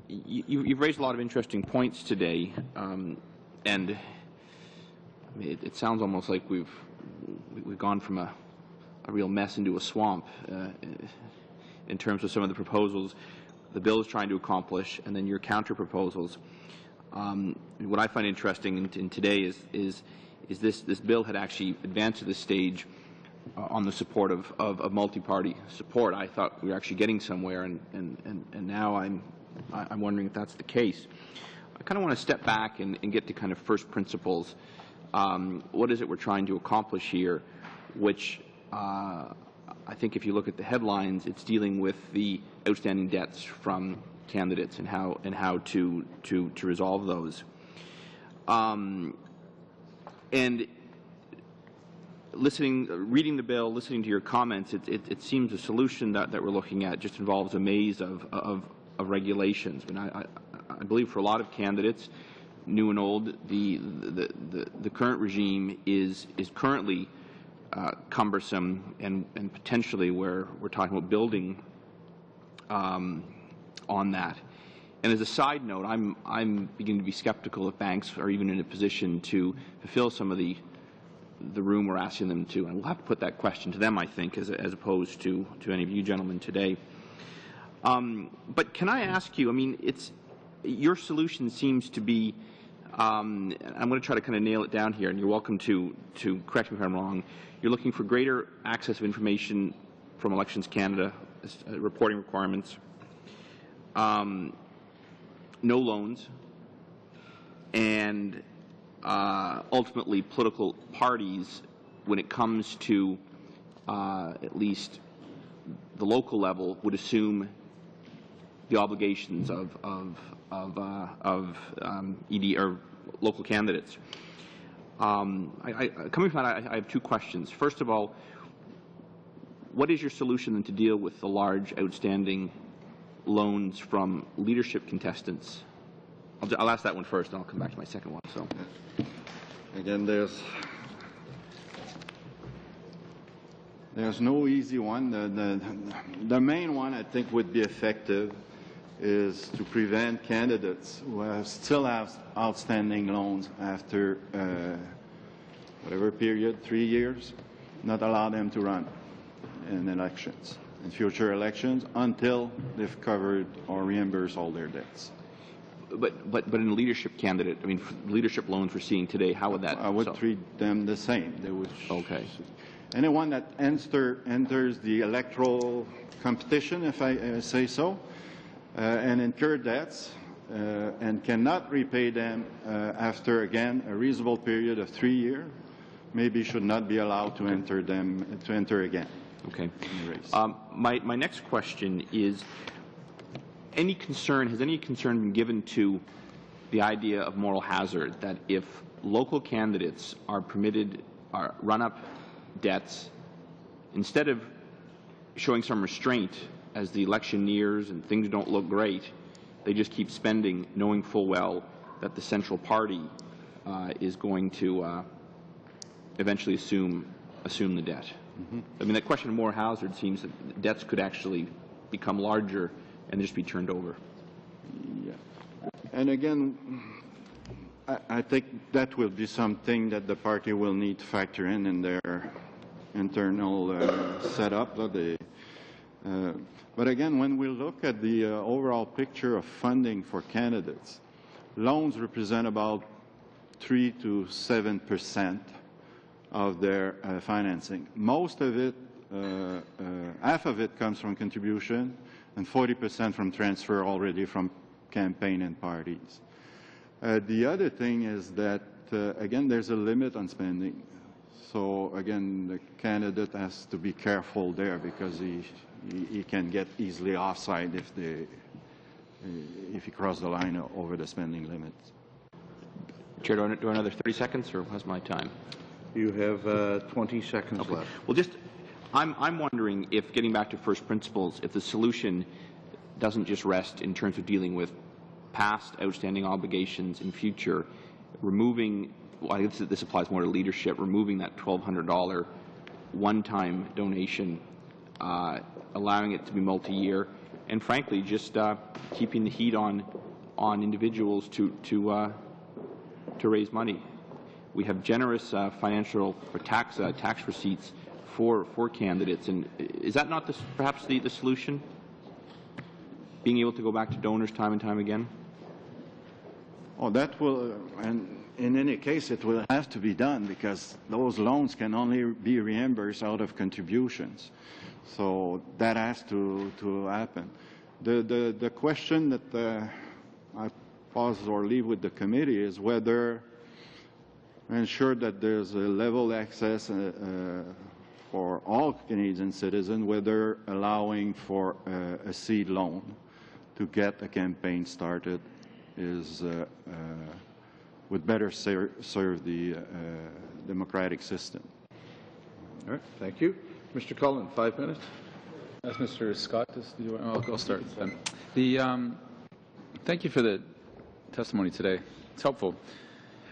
S12: You've raised a lot of interesting points today, and it sounds almost like we've gone from a real mess into a swamp in terms of some of the proposals the bill is trying to accomplish, and then your counter proposals. What I find interesting in today is this bill had actually advanced to this stage on the support of multi-party support. I thought we were actually getting somewhere, and now I'm wondering if that's the case. I kind of want to step back and get to kind of first principles. What is it we're trying to accomplish here, which I think if you look at the headlines, it's dealing with the outstanding debts from candidates and how to resolve those. And reading the bill, listening to your comments, it seems a solution that we're looking at just involves a maze of regulations. I mean, I believe for a lot of candidates, new and old, the current regime is currently cumbersome and potentially we're talking about building on that. And as a side note, I'm beginning to be skeptical if banks are even in a position to fulfill some of the room we're asking them to. And we'll have to put that question to them, I think, as opposed to any of you gentlemen today. But can I ask you, I mean, your solution seems to be, I'm going to try to kind of nail it down here, and you're welcome to correct me if I'm wrong. You're looking for greater access of information from Elections Canada, reporting requirements, no loans, and ultimately political parties, when it comes to at least the local level, would assume the obligations of ED or local candidates. Coming from that, I have two questions. First of all, what is your solution then to deal with the large outstanding loans from leadership contestants? I'll ask that one first, and I'll come back to my second one. So,
S2: again, there's no easy one. The main one I think would be effective is to prevent candidates who still have outstanding loans after whatever period, 3 years, not allow them to run in elections, in future elections, until they've covered or reimbursed all their debts.
S12: But in a leadership candidate, I mean, leadership loans we're seeing today, how would that?
S2: I would treat them the same. They would.
S12: Okay.
S2: Anyone that enters the electoral competition, if I say so, and incur debts and cannot repay them after, again, a reasonable period of 3 years, maybe should not be allowed to enter again.
S12: Okay. My next question is, has any concern been given to the idea of moral hazard, that if local candidates are permitted run up debts, instead of showing some restraint as the election nears and things don't look great, they just keep spending, knowing full well that the central party is going to eventually assume the debt? Mm-hmm. I mean, that question of moral hazard seems that debts could actually become larger and just be turned over.
S2: Yeah. And again, I think that will be something that the party will need to factor in their internal setup. But again, when we look at the overall picture of funding for candidates, loans represent about 3 to 7% of their financing. Most of it, half of it comes from contribution, and 40% from transfer already from campaign and parties. The other thing is that, again, there's a limit on spending. So, again, the candidate has to be careful there because he can get easily offside if he crosses the line over the spending limits.
S12: Chair, do another 30 seconds, or how's my time?
S1: You have 20 seconds left.
S12: Well, I'm wondering if, getting back to first principles, if the solution doesn't just rest in terms of dealing with past outstanding obligations in future, removing, well, I guess this applies more to leadership, removing that $1,200 one-time donation, allowing it to be multi-year, and frankly, just keeping the heat on individuals to raise money. We have generous financial or tax receipts for candidates, and is that not perhaps the solution? Being able to go back to donors time and time again?
S2: Oh, that will, and in any case, it will have to be done because those loans can only be reimbursed out of contributions. So that has to happen. The question that I pause or leave with the committee is whether ensure that there's a level access for all Canadian citizens, whether allowing for a seed loan to get a campaign started would better serve the democratic system.
S1: All right, thank you. Mr. Cullen, 5 minutes.
S6: As Mr. Scott does, I'll start then. Thank you for the testimony today. It's helpful.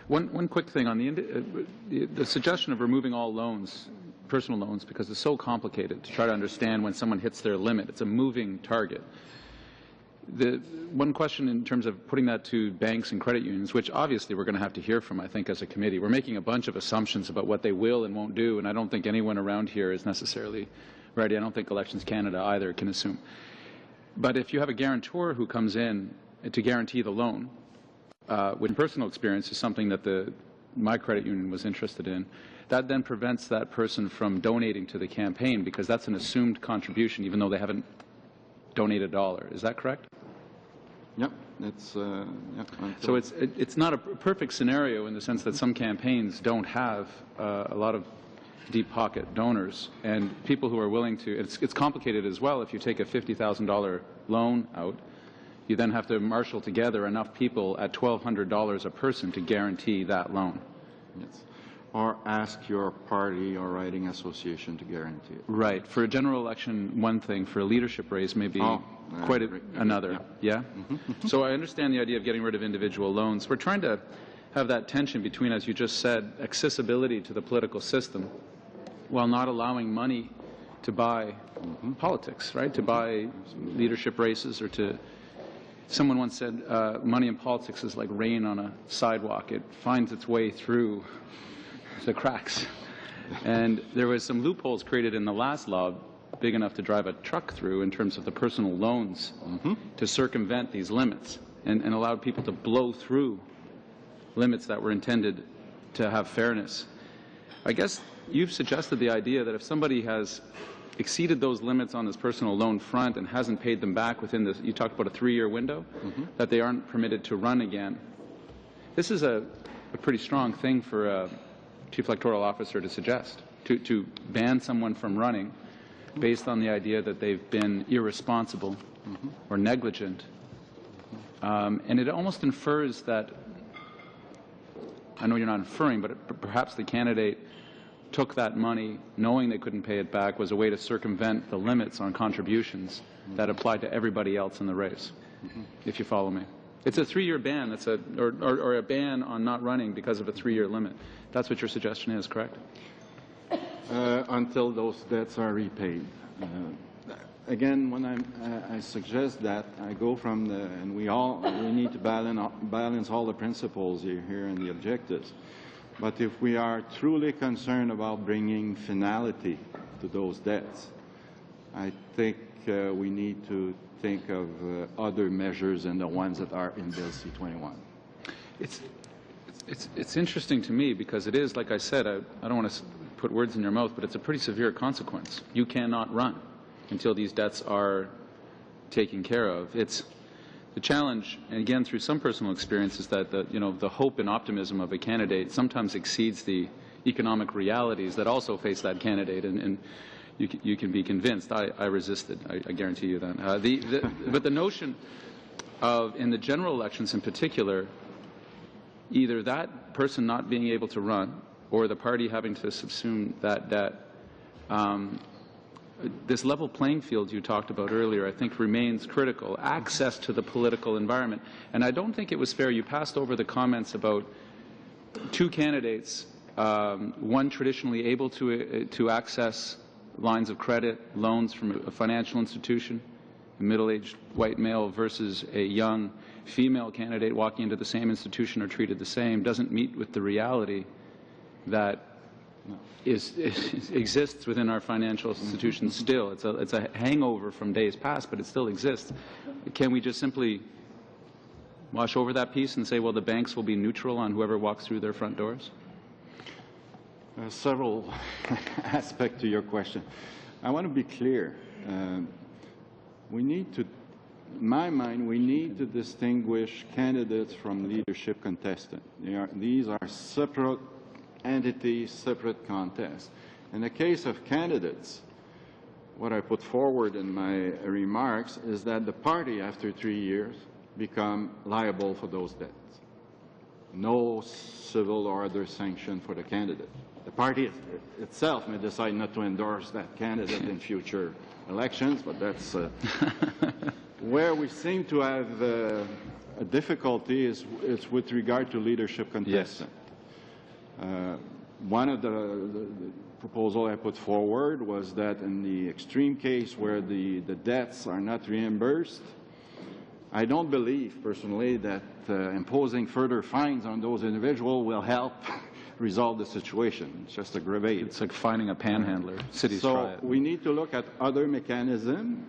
S6: One quick thing on the suggestion of removing all loans, personal loans, because it's so complicated to try to understand when someone hits their limit. It's a moving target. The one question in terms of putting that to banks and credit unions, which obviously we're going to have to hear from, I think, as a committee. We're making a bunch of assumptions about what they will and won't do, and I don't think anyone around here is necessarily ready. I don't think Elections Canada either can assume. But if you have a guarantor who comes in to guarantee the loan, which in personal experience is something that my credit union was interested in, that then prevents that person from donating to the campaign because that's an assumed contribution even though they haven't donated a dollar. Is that correct?
S2: Yep. It's,
S6: so it's not a perfect scenario in the sense that some campaigns don't have a lot of deep pocket donors and people who are willing to. It's complicated as well. If you take a $50,000 loan out, you then have to marshal together enough people at $1,200 a person to guarantee that loan.
S2: Yes. Or ask your party or riding association to guarantee it.
S6: Right. For a general election, one thing. For a leadership race, maybe quite another. Yeah? Mm-hmm. So I understand the idea of getting rid of individual loans. We're trying to have that tension between, as you just said, accessibility to the political system while not allowing money to buy politics, right? To buy leadership races or to... Someone once said, money in politics is like rain on a sidewalk. It finds its way through the cracks. And there was some loopholes created in the last law big enough to drive a truck through in terms of the personal loans to circumvent these limits and allowed people to blow through limits that were intended to have fairness. I guess you've suggested the idea that if somebody has exceeded those limits on this personal loan front and hasn't paid them back within this, you talked about a 3-year window, that they aren't permitted to run again. This is a pretty strong thing for a chief electoral officer to suggest, to ban someone from running based on the idea that they've been irresponsible or negligent. And it almost infers that, I know you're not inferring, but perhaps the candidate took that money knowing they couldn't pay it back was a way to circumvent the limits on contributions that apply to everybody else in the race, if you follow me. It's a 3-year ban, that's or a ban on not running because of a 3-year limit. That's what your suggestion is, correct?
S2: Until those debts are repaid. Again, when I suggest that, I go from the, and we need to balance all the principles here and the objectives. But if we are truly concerned about bringing finality to those debts, I think we need to think of other measures than the ones that are in Bill C-21.
S6: It's interesting to me because it is, like I said, I don't want to put words in your mouth, but it's a pretty severe consequence. You cannot run until these debts are taken care of. It's the challenge, and again through some personal experience, is that the hope and optimism of a candidate sometimes exceeds the economic realities that also face that candidate, and you can be convinced. I resisted. I guarantee you that. But the notion of, in the general elections in particular, either that person not being able to run or the party having to subsume that debt, this level playing field you talked about earlier, I think, remains critical. Access to the political environment. And I don't think it was fair. You passed over the comments about 2 candidates, one traditionally able to access lines of credit, loans from a financial institution, a middle-aged white male versus a young female candidate walking into the same institution or treated the same, doesn't meet with the reality that exists within our financial institutions still. It's a hangover from days past, but it still exists. Can we just simply wash over that piece and say, well, the banks will be neutral on whoever walks through their front doors?
S2: Several aspects to your question. I want to be clear. We need to, in my mind, we need to distinguish candidates from leadership contestants. These are separate entities, separate contests. In the case of candidates, what I put forward in my remarks is that the party, after 3 years, become liable for those debts. No civil or other sanction for the candidate. The party itself may decide not to endorse that candidate in future elections, but that's where we seem to have a difficulty is with regard to leadership contestants. Yes. One of the proposal I put forward was that in the extreme case where the debts are not reimbursed, I don't believe personally that imposing further fines on those individuals will help resolve the situation. It's just aggravate.
S6: It's like finding a panhandler. Cities try it.
S2: So we need to look at other mechanisms.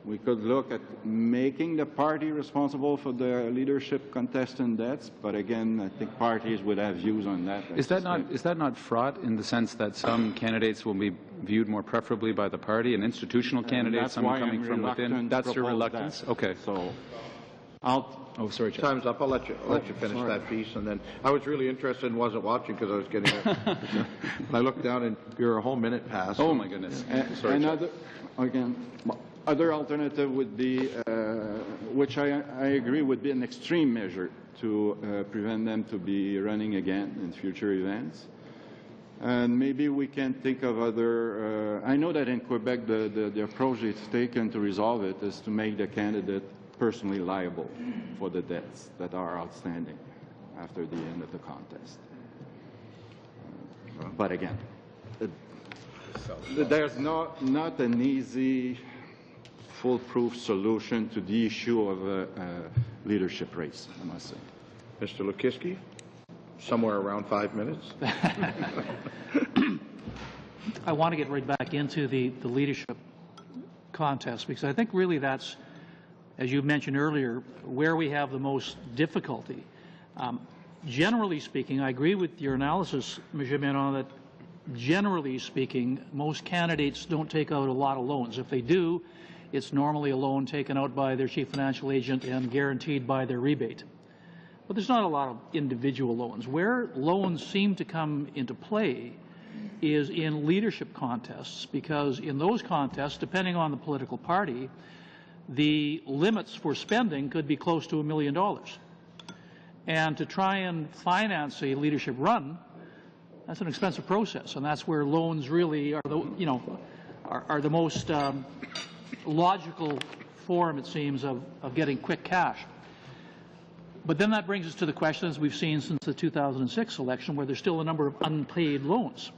S2: We could look at making the party responsible for the leadership contestant debts, but again, I think parties would have views on that.
S6: Is that not fraught in the sense that some candidates will be viewed more preferably by the party, an institutional candidate, someone coming from within? That's your reluctance? Okay.
S2: So
S6: Oh, sorry, Chair.
S1: Time's up. I'll let you finish that piece, and then I was really interested and wasn't watching because I was getting it. And I looked down and you're a whole minute past.
S6: Oh my goodness.
S1: Sorry,
S2: Another, again, other alternative would be, which I agree would be an extreme measure to prevent them to be running again in future events. And maybe we can think of other, I know that in Quebec the approach it's taken to resolve it is to make the candidate personally liable for the debts that are outstanding after the end of the contest. But again, there's not an easy, foolproof solution to the issue of a leadership race, I must say.
S1: Mr. Lukiski, somewhere around 5 minutes.
S4: I want to get right back into the leadership contest because I think really that's, as you mentioned earlier, where we have the most difficulty. Generally speaking, I agree with your analysis, Mr. Menon, that generally speaking, most candidates don't take out a lot of loans. If they do, it's normally a loan taken out by their chief financial agent and guaranteed by their rebate. But there's not a lot of individual loans. Where loans seem to come into play is in leadership contests, because in those contests, depending on the political party, the limits for spending could be close to $1 million. And to try and finance a leadership run, that's an expensive process, and that's where loans really are the most logical form, it seems, of getting quick cash. But then that brings us to the questions we've seen since the 2006 election, where there's still a number of unpaid loans.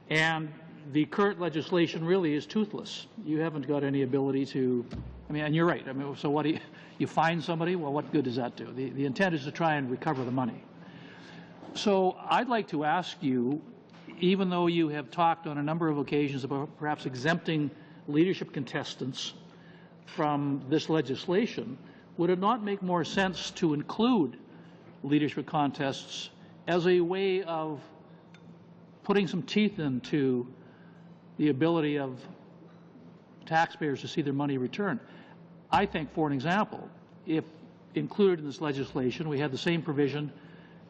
S4: And the current legislation really is toothless. You haven't got any ability to, and you're right. So what do you find somebody? Well, what good does that do? The intent is to try and recover the money. So I'd like to ask you, even though you have talked on a number of occasions about perhaps exempting leadership contestants from this legislation, would it not make more sense to include leadership contests as a way of putting some teeth into the ability of taxpayers to see their money returned? I think, for an example, if included in this legislation, we had the same provision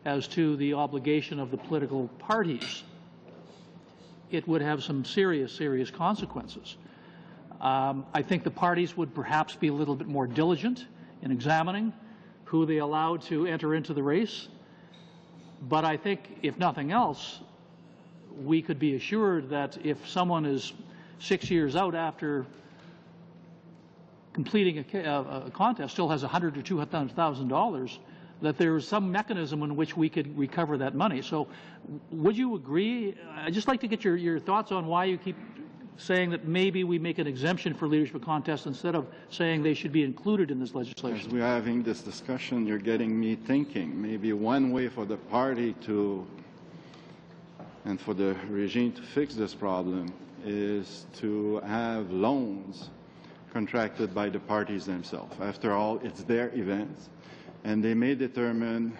S4: as to the obligation of the political parties, it would have some serious consequences. I think the parties would perhaps be a little bit more diligent in examining who they allowed to enter into the race. But I think, if nothing else, we could be assured that if someone is 6 years out after completing a contest, still has $100,000 to $200,000, that there is some mechanism in which we could recover that money. So would you agree? I'd just like to get your thoughts on why you keep saying that maybe we make an exemption for leadership contests instead of saying they should be included in this legislation.
S2: As we're having this discussion, you're getting me thinking. Maybe one way for the party to, and for the regime to fix this problem, is to have loans contracted by the parties themselves. After all, it's their events, and they may determine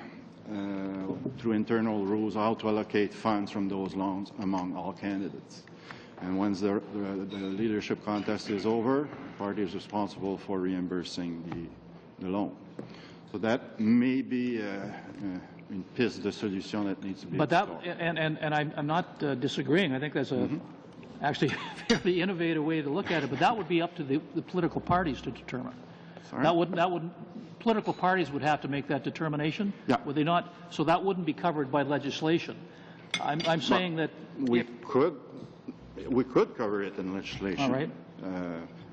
S2: through internal rules how to allocate funds from those loans among all candidates. And once the leadership contest is over, the party is responsible for reimbursing the loan. So that may be une piste de solution that needs to be explored.
S4: And I'm not disagreeing. I think that's actually a fairly innovative way to look at it. But that would be up to the political parties to determine.
S2: Sorry?
S4: That would political parties would have to make that determination.
S2: Yeah.
S4: Would they not? So that wouldn't be covered by legislation. I'm saying that
S2: we could cover it in legislation.
S4: All right.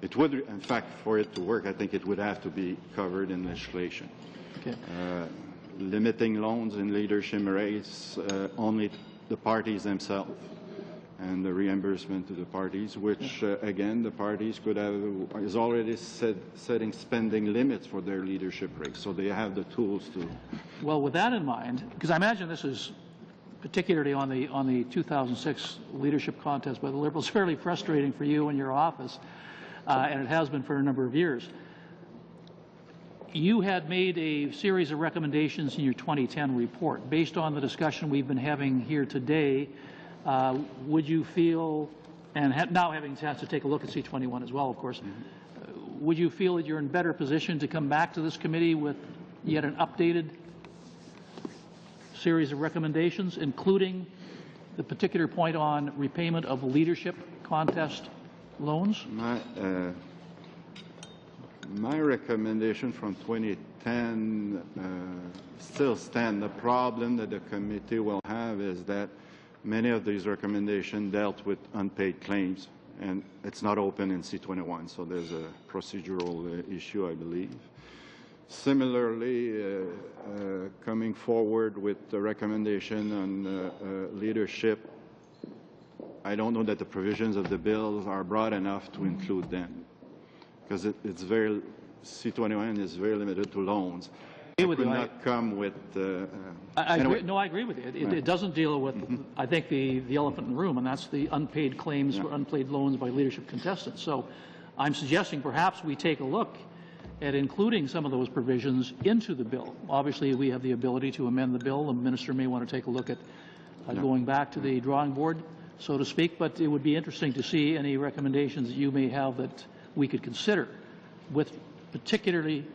S2: It would, in fact, for it to work, I think it would have to be covered in legislation.
S4: Okay.
S2: Limiting loans in leadership race only the parties themselves, and the reimbursement to the parties, which again the parties could have is already setting spending limits for their leadership race, so they have the tools to.
S4: Well, with that in mind, because I imagine this is particularly on the 2006 leadership contest by the Liberals, fairly frustrating for you and your office, and it has been for a number of years. You had made a series of recommendations in your 2010 report. Based on the discussion we've been having here today, would you feel, and now having a chance to take a look at C-21 as well, of course, would you feel that you're in better position to come back to this committee with yet an updated series of recommendations, including the particular point on repayment of leadership contest loans?
S2: My recommendation from 2010 still stand. The problem that the committee will have is that many of these recommendations dealt with unpaid claims, and it's not open in C21, so there's a procedural issue, I believe. Similarly, coming forward with the recommendation on leadership, I don't know that the provisions of the bills are broad enough to include them, because it's very, C21 is very limited to loans. It would not come with...
S4: anyway. No, I agree with you. It doesn't deal with, I think, the elephant in the room, and that's the unpaid claims for unpaid loans by leadership contestants. So I'm suggesting perhaps we take a look at including some of those provisions into the bill. Obviously, we have the ability to amend the bill. The minister may want to take a look at going back to the drawing board, so to speak, but it would be interesting to see any recommendations that you may have that we could consider with particularly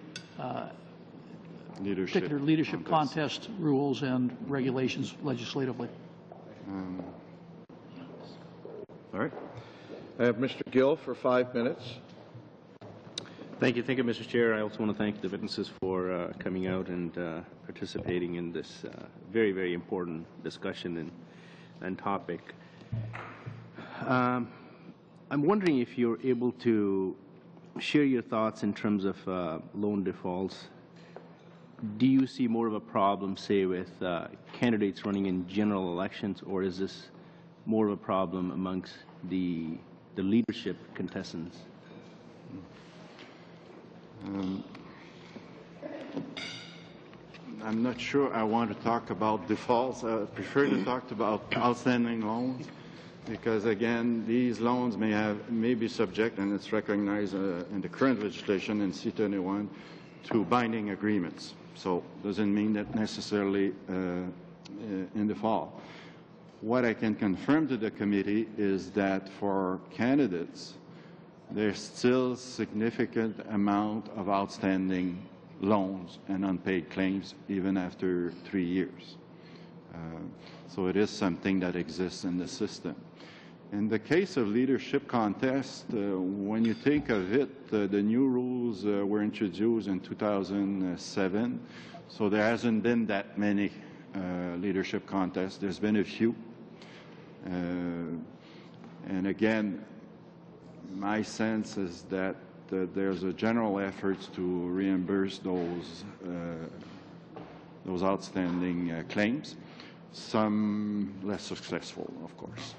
S4: leadership contest rules and regulations legislatively.
S1: All right. I have Mr. Gill for 5 minutes.
S11: Thank you, Mr. Chair. I also want to thank the witnesses for coming out and participating in this very, very important discussion and topic. I'm wondering if you're able to share your thoughts in terms of loan defaults. Do you see more of a problem, say, with candidates running in general elections, or is this more of a problem amongst the leadership contestants?
S2: I'm not sure I want to talk about defaults. I prefer to talk about outstanding loans, because again, these loans may be subject, and it's recognized in the current legislation in C21, to binding agreements. So it doesn't mean that necessarily in default. What I can confirm to the committee is that for candidates, there's still significant amount of outstanding loans and unpaid claims even after 3 years. So it is something that exists in the system. In the case of leadership contest, when you think of it, the new rules were introduced in 2007, so there hasn't been that many leadership contests. There's been a few. And again, my sense is that there's a general effort to reimburse those outstanding claims, some less successful, of course.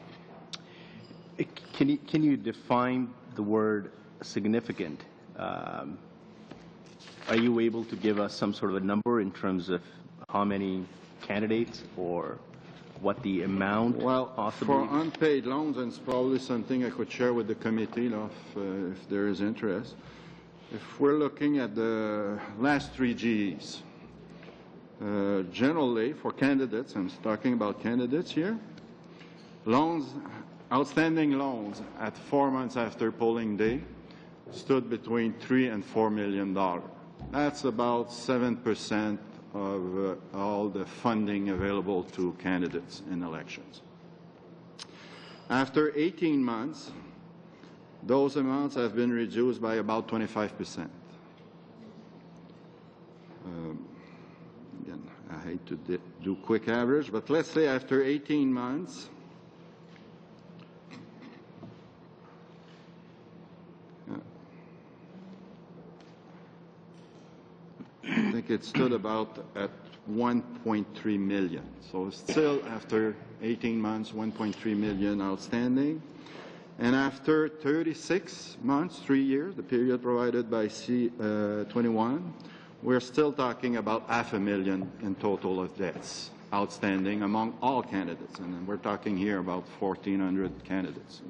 S11: Can you define the word significant? Are you able to give us some sort of a number in terms of how many candidates or what the amount possibly?
S2: For unpaid loans, and it's probably something I could share with the committee if there is interest. If we're looking at the last 3 Gs, generally for candidates, I'm talking about candidates here, outstanding loans at 4 months after polling day stood between $3 and $4 million. That's about 7% of all the funding available to candidates in elections. After 18 months, those amounts have been reduced by about 25%. Again, I hate to do quick average, but let's say after 18 months, I think it stood about at 1.3 million. So still after 18 months, 1.3 million outstanding. And after 36 months, 3 years, the period provided by C21, we're still talking about 500,000 in total of debts outstanding among all candidates. And we're talking here about 1,400 candidates.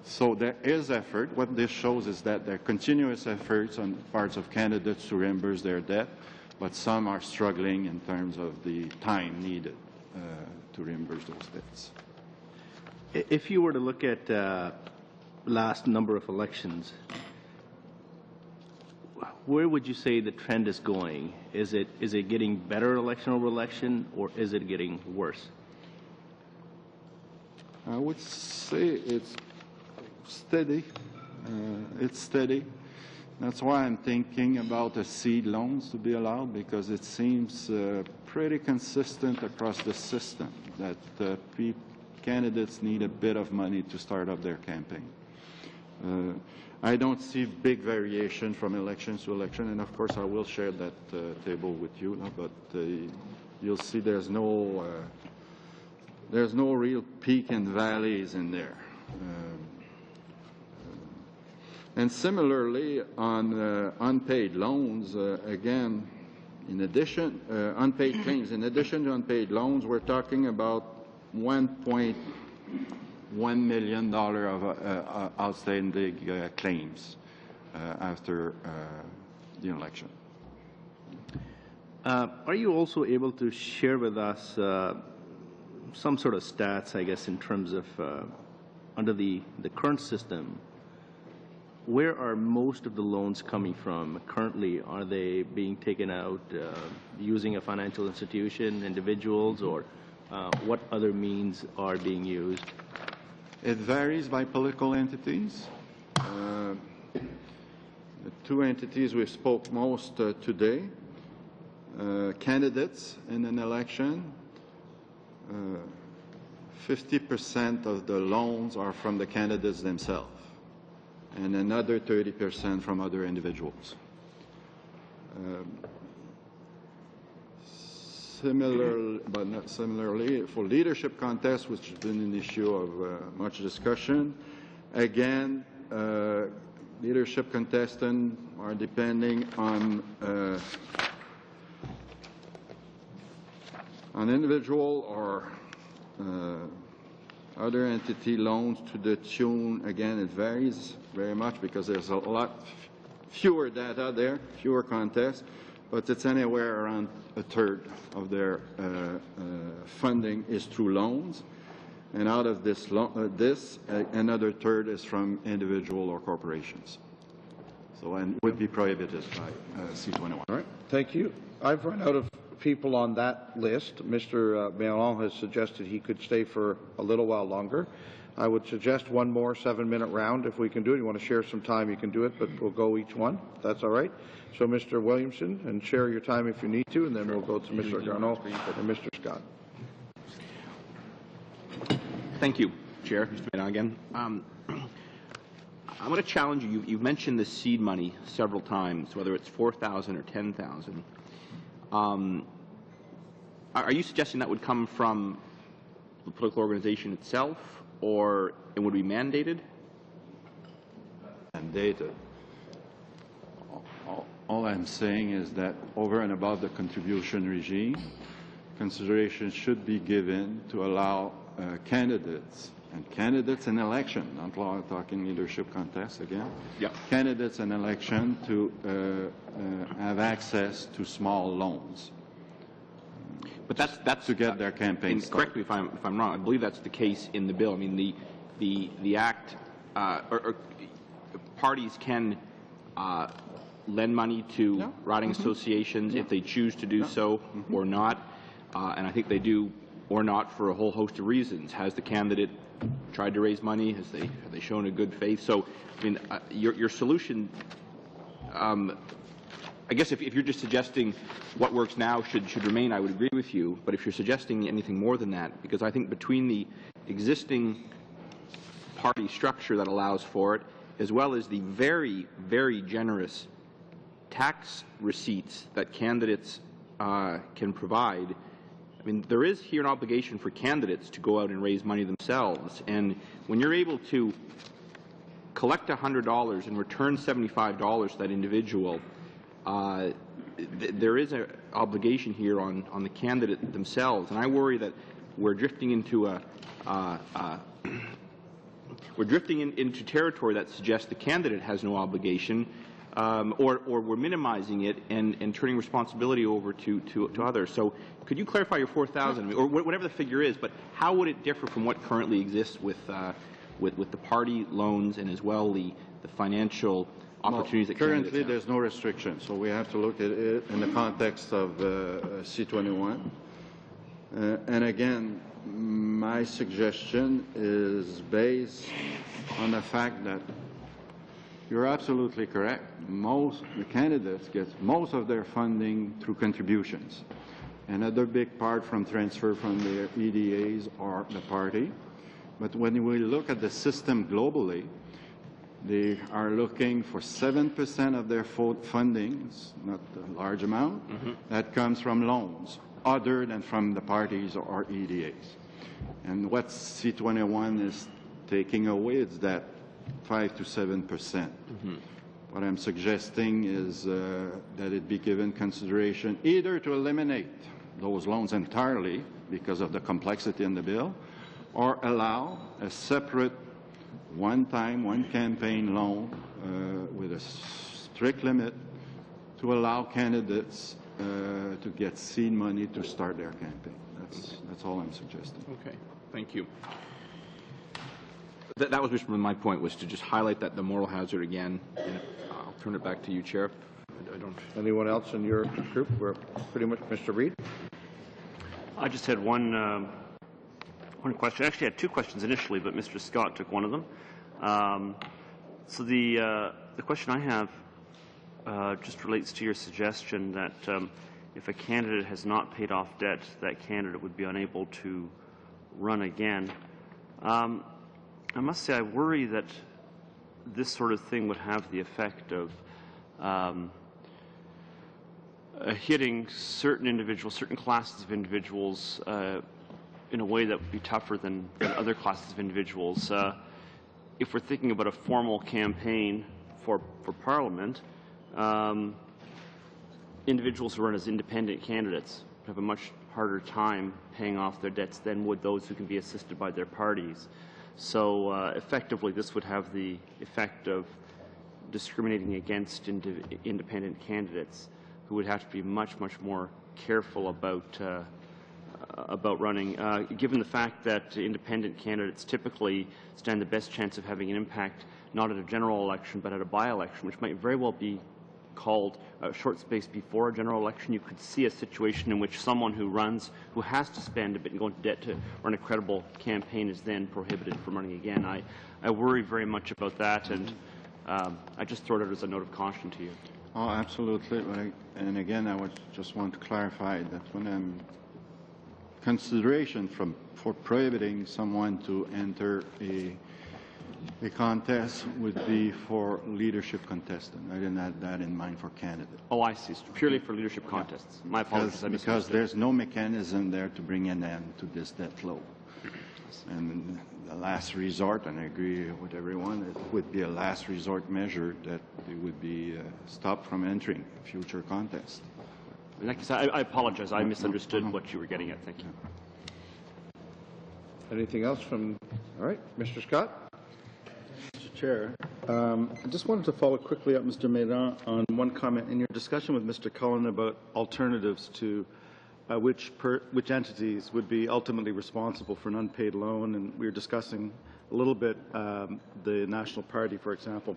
S2: So there is effort. What this shows is that there are continuous efforts on parts of candidates to reimburse their debt, but some are struggling in terms of the time needed to reimburse those debts.
S11: If you were to look at
S13: last number of elections, where would you say the trend is going? Is it getting better election over election, or is it getting worse?
S2: I would say it's steady. It's steady. That's why I'm thinking about the seed loans to be allowed, because it seems pretty consistent across the system that candidates need a bit of money to start up their campaign. I don't see big variation from election to election, and of course I will share that table with you, but you'll see there's no real peak and valleys in there. And similarly, on unpaid loans, again, in addition, unpaid claims, in addition to unpaid loans, we're talking about $1.1 million of outstanding claims after the election.
S13: Are you also able to share with us some sort of stats, I guess, in terms of under the current system? Where are most of the loans coming from currently? Are they being taken out using a financial institution, individuals, or what other means are being used?
S2: It varies by political entities. The two entities we spoke most today, candidates in an election, 50% of the loans are from the candidates themselves, and another 30% from other individuals. But not similarly, for leadership contests, which has been an issue of much discussion, again, leadership contestants are depending on individual or other entity loans to the tune, again, it varies very much because there's a lot fewer data there, fewer contests, but it's anywhere around a third of their funding is through loans. And out of this, another third is from individual or corporations. So, and would be prohibited by C21.
S1: All right, thank you. I've run out of people on that list. Mr. Mélan has suggested he could stay for a little while longer. I would suggest one more 7-minute round if we can do it. You want to share some time, you can do it, but we'll go each one. That's all right. So, Mr. Williamson, and share your time if you need to, and then we'll go to Mr. Garneau and Mr. Scott.
S12: Thank you, Chair. Mr. Mélan again. I'm going to challenge you. You've mentioned the seed money several times, whether it's 4,000 or 10,000. Are you suggesting that would come from the political organization itself, or it would be mandated?
S2: Mandated. All I'm saying is that over and above the contribution regime, consideration should be given to allow candidates in election, not talking leadership contests again, candidates in election to have access to small loans.
S12: But that's
S2: to get their campaign started.
S12: Correct me if I'm wrong. I believe that's the case in the bill. I mean, the act or parties can lend money to riding associations if they choose to do so or not, and I think they do or not for a whole host of reasons. Has the candidate tried to raise money? Have they shown a good faith? So, I mean, your solution. I guess if you're just suggesting what works now should remain, I would agree with you. But if you're suggesting anything more than that, because I think between the existing party structure that allows for it, as well as the very, very generous tax receipts that candidates can provide, I mean, there is here an obligation for candidates to go out and raise money themselves. And when you're able to collect $100 and return $75 to that individual, there is an obligation here on the candidate themselves, and I worry that we're drifting into into territory that suggests the candidate has no obligation, or we're minimizing it and turning responsibility over to others. So, could you clarify your 4,000, or whatever the figure is? But how would it differ from what currently exists with with the party loans and as well the financial opportunities that
S2: currently
S12: candidates have?
S2: there's no restriction, so we have to look at it in the context of C21. And again, my suggestion is based on the fact that you're absolutely correct. The candidates get most of their funding through contributions. Another big part from transfer from their EDAs or the party. But when we look at the system globally, they are looking for 7% of their fundings, not a large amount, that comes from loans, other than from the parties or EDAs. And what C21 is taking away is that 5 to 7%. What I'm suggesting is that it be given consideration either to eliminate those loans entirely because of the complexity in the bill, or allow a separate one-time, one-campaign loan with a strict limit to allow candidates to get seed money to start their campaign. That's all I'm suggesting.
S12: Okay, thank you. That was just my point, was to just highlight that the moral hazard again. And I'll turn it back to you, Chair. I don't.
S1: Anyone else in your group? We're pretty much Mr. Reid.
S9: I just had one question. Actually, I had two questions initially, but Mr. Scott took one of them. So the question I have just relates to your suggestion that if a candidate has not paid off debt, that candidate would be unable to run again. I must say I worry that this sort of thing would have the effect of hitting certain individuals, certain classes of individuals in a way that would be tougher than other classes of individuals. If we're thinking about a formal campaign for Parliament, individuals who run as independent candidates have a much harder time paying off their debts than would those who can be assisted by their parties. So effectively, this would have the effect of discriminating against independent candidates who would have to be much, much more careful about running, given the fact that independent candidates typically stand the best chance of having an impact not at a general election but at a by-election, which might very well be called a short space before a general election. You could see a situation in which someone who runs, who has to spend a bit and go into debt to run a credible campaign, is then prohibited from running again. I worry very much about that, and I just throw it out as a note of caution to you.
S2: Oh, absolutely. And again, I would just want to clarify that when I'm consideration for prohibiting someone to enter a contest would be for leadership contestant. I didn't have that in mind for candidate.
S9: Oh, I see. It's purely for leadership contests. My apologies.
S2: Because there's no mechanism there to bring an end to this debt flow. And the last resort, and I agree with everyone, it would be a last resort measure that they would be stopped from entering future contests.
S9: In that case, I apologize. I misunderstood what you were getting at. Thank you.
S1: Anything else from? All right, Mr. Scott.
S10: Mr. Chair, I just wanted to follow quickly up, Mr. Méran, on one comment in your discussion with Mr. Cullen about alternatives to which entities would be ultimately responsible for an unpaid loan, and we were discussing a little bit the National Party, for example.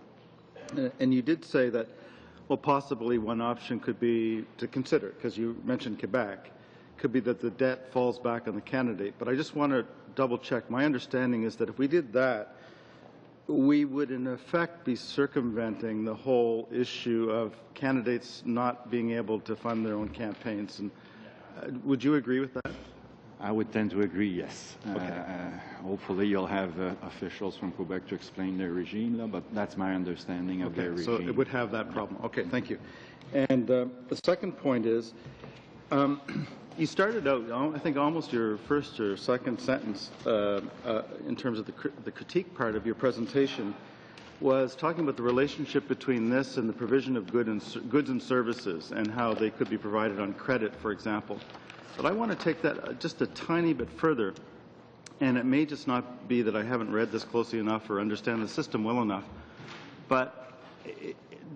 S10: And you did say that, well, possibly one option could be to consider, because you mentioned Quebec, could be that the debt falls back on the candidate. But I just want to double check. My understanding is that if we did that, we would in effect be circumventing the whole issue of candidates not being able to fund their own campaigns. And would you agree with that?
S2: I would tend to agree, yes.
S10: Okay.
S2: Hopefully you'll have officials from Quebec to explain their regime, but that's my understanding of their regime.
S10: So it would have that problem. Okay, thank you. And the second point is, you started out, I think, almost your first or second sentence in terms of the critique part of your presentation was talking about the relationship between this and the provision of goods and services and how they could be provided on credit, for example. But I want to take that just a tiny bit further, and it may just not be that I haven't read this closely enough or understand the system well enough, but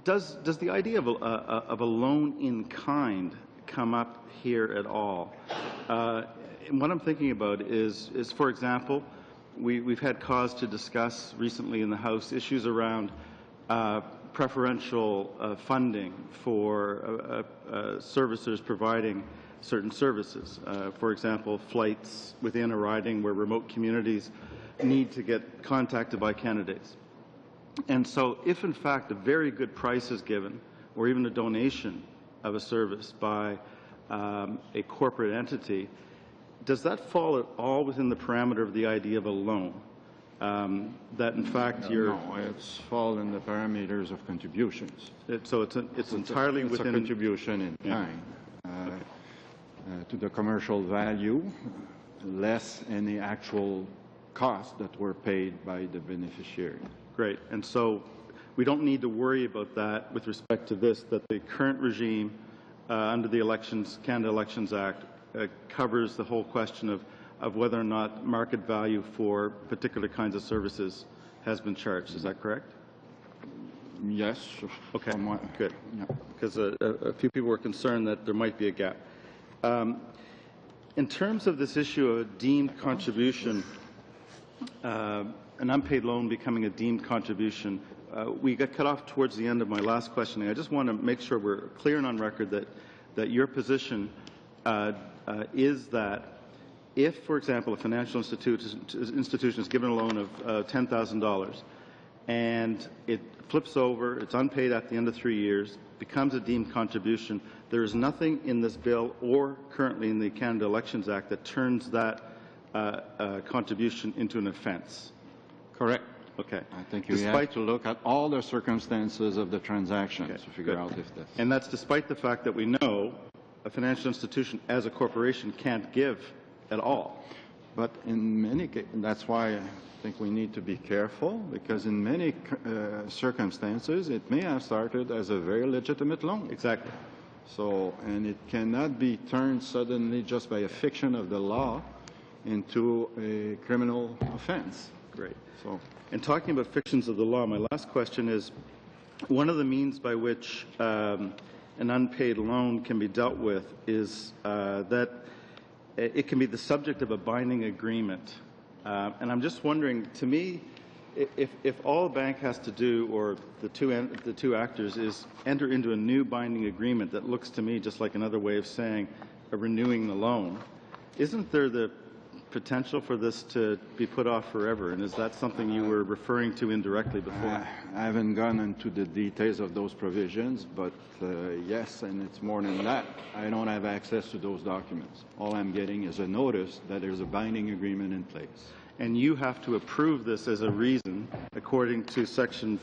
S10: does the idea of a loan in kind come up here at all? And what I'm thinking about is, for example, we've had cause to discuss recently in the House issues around preferential funding for servicers providing certain services. For example, flights within a riding where remote communities need to get contacted by candidates. And so if, in fact, a very good price is given, or even a donation of a service by a corporate entity, does that fall at all within the parameter of the idea of a loan? That, in fact,
S2: No, it's fall in the parameters of contributions.
S10: So it's entirely
S2: it's
S10: within...
S2: a contribution in kind to the commercial value, less any actual costs that were paid by the beneficiary.
S10: Great. And so we don't need to worry about that with respect to this, that the current regime under the Canada Elections Act covers the whole question of whether or not market value for particular kinds of services has been charged. Is that correct?
S2: Yes.
S10: Okay, good. Because a few people were concerned that there might be a gap. In terms of this issue of a deemed contribution, an unpaid loan becoming a deemed contribution, we got cut off towards the end of my last questioning. I just want to make sure we're clear and on record that your position is that if, for example, a financial institution is given a loan of $10,000 and it flips over, it's unpaid at the end of 3 years, becomes a deemed contribution, there is nothing in this bill or currently in the Canada Elections Act that turns that contribution into an offence.
S2: Correct.
S10: Okay.
S2: I think you have to look at all the circumstances of the transaction to figure out if that's...
S10: And that's despite the fact that we know a financial institution as a corporation can't give at all.
S2: But in many cases, that's why I think we need to be careful, because in many circumstances, it may have started as a very legitimate loan.
S10: Exactly.
S2: So, and it cannot be turned suddenly just by a fiction of the law into a criminal offense.
S10: Great.
S2: So,
S10: and talking about fictions of the law, my last question is, one of the means by which an unpaid loan can be dealt with is that it can be the subject of a binding agreement. And I'm just wondering, to me, if all a bank has to do, or the two actors, is enter into a new binding agreement that looks to me just like another way of saying renewing the loan, isn't there the potential for this to be put off forever? And is that something you were referring to indirectly before?
S2: I haven't gone into the details of those provisions, but yes, and it's more than that. I don't have access to those documents. All I'm getting is a notice that there's a binding agreement in place.
S10: And you have to approve this as a reason, according to Section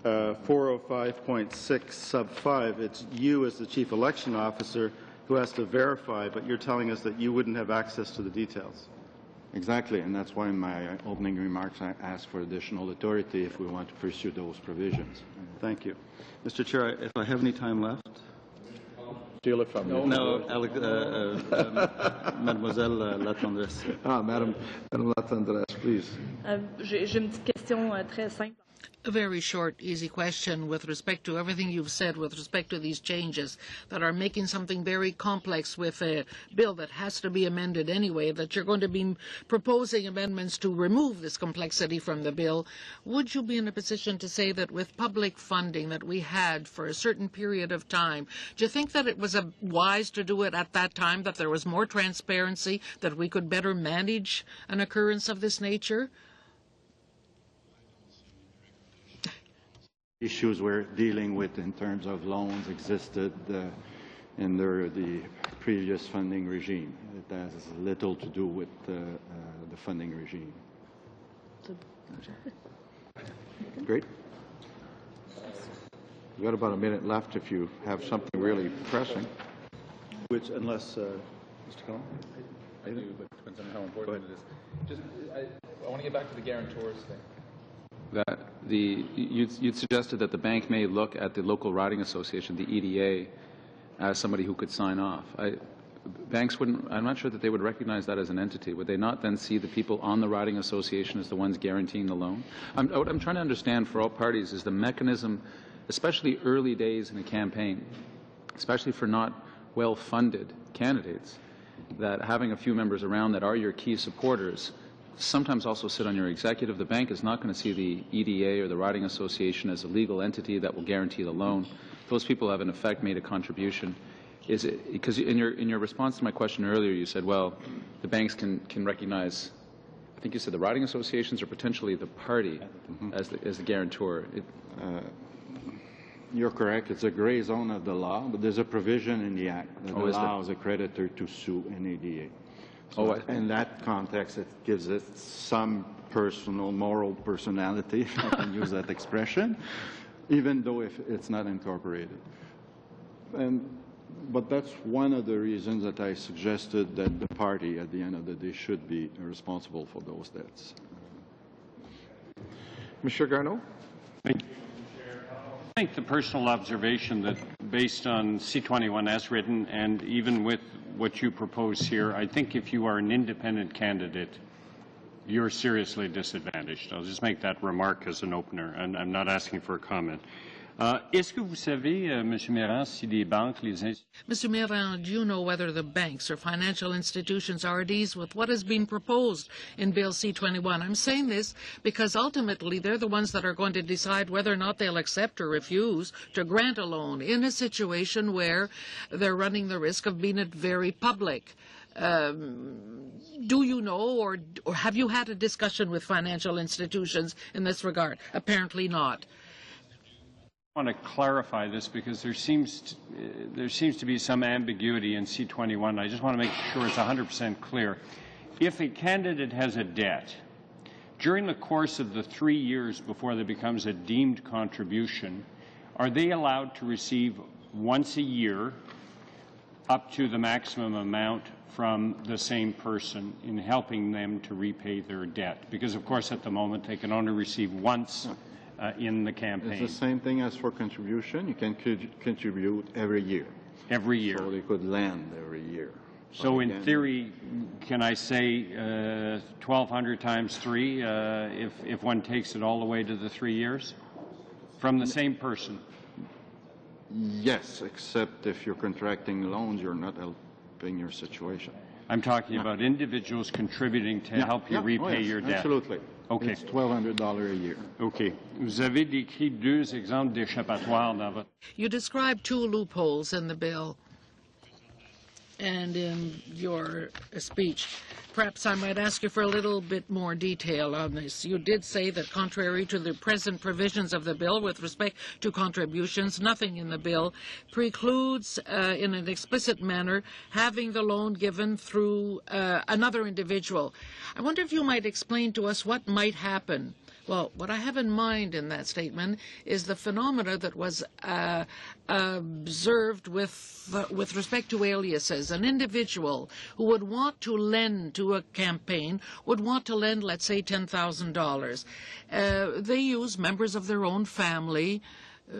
S10: 405.6 sub 5. It's you as the Chief Election Officer who has to verify, but you're telling us that you wouldn't have access to the details.
S2: Exactly, and that's why in my opening remarks I asked for additional authority if we want to pursue those provisions.
S10: Thank you. Mr. Chair, if I have any time left.
S1: Steal it from you.
S10: No, Mademoiselle Latendresse.
S1: Madame Latendresse, please.
S5: J'ai une petite question très simple.
S3: A very short, easy question with respect to everything you've said with respect to these changes that are making something very complex with a bill that has to be amended anyway, that you're going to be proposing amendments to remove this complexity from the bill. Would you be in a position to say that with public funding that we had for a certain period of time, do you think that it was wise to do it at that time, that there was more transparency, that we could better manage an occurrence of this nature?
S2: Issues we're dealing with in terms of loans existed under the previous funding regime. It has little to do with the funding regime.
S1: Great. We've got about a minute left if you have something really pressing.
S10: Which, unless, Mr. Collins?
S6: I do, but it depends on how important it is. Just, I want to get back to the guarantors thing. That you'd suggested that the bank may look at the local riding association, the EDA, as somebody who could sign off. Banks wouldn't. I'm not sure that they would recognize that as an entity. Would they not then see the people on the riding association as the ones guaranteeing the loan? What I'm trying to understand for all parties is the mechanism, especially early days in a campaign, especially for not well-funded candidates, that having a few members around that are your key supporters sometimes also sit on your executive. The bank is not going to see the EDA or the riding association as a legal entity that will guarantee the loan. Those people have in effect made a contribution. Is it because in your response to my question earlier, you said, well, the banks can recognize, I think you said the riding associations or potentially the party as the guarantor.
S2: You're correct. It's a gray zone of the law, but there's a provision in the Act that allows a creditor to sue an EDA. So in that context, it gives it some personal, moral personality, if I can use that expression, even though if it's not incorporated. But that's one of the reasons that I suggested that the party, at the end of the day, should be responsible for those debts.
S1: Mr. Garneau?
S8: Thank you. I think the personal observation that based on C21 as written and even with what you propose here, I think if you are an independent candidate, you're seriously disadvantaged. I'll just make that remark as an opener, and I'm not asking for a comment. Est-ce que vous savez, M. Méran, si les banques, les
S3: Mr. Méran, do you know whether the banks or financial institutions are at ease with what has been proposed in Bill C-21? I'm saying this because ultimately they're the ones that are going to decide whether or not they'll accept or refuse to grant a loan in a situation where they're running the risk of being very public. Do you know or have you had a discussion with financial institutions in this regard? Apparently not.
S8: I want to clarify this because there seems to be some ambiguity in C21. I just want to make sure it's 100% clear. If a candidate has a debt, during the course of the 3 years before there becomes a deemed contribution, are they allowed to receive once a year up to the maximum amount from the same person in helping them to repay their debt? Because, of course, at the moment they can only receive once in the campaign.
S2: It's the same thing as for contribution. You can contribute every year.
S8: Every year.
S2: So they could lend every year.
S8: So in theory, can I say 1,200 times 3 if one takes it all the way to the 3 years? From the same person?
S2: Yes, except if you're contracting loans, you're not helping your situation.
S8: I'm talking about individuals contributing to help you repay your debt.
S2: Absolutely.
S8: Okay.
S2: It's $1,200 a year.
S8: Okay. Vous avez décrit 2 exemples d'échappatoire dans votre...
S3: You described 2 loopholes in the bill and in your speech. Perhaps I might ask you for a little bit more detail on this. You did say that contrary to the present provisions of the bill with respect to contributions, nothing in the bill precludes in an explicit manner having the loan given through another individual. I wonder if you might explain to us what might happen. Well, what I have in mind in that statement is the phenomena that was observed with respect to aliases. An individual who would want to lend to a campaign would want to lend, let's say, $10,000. They use members of their own family,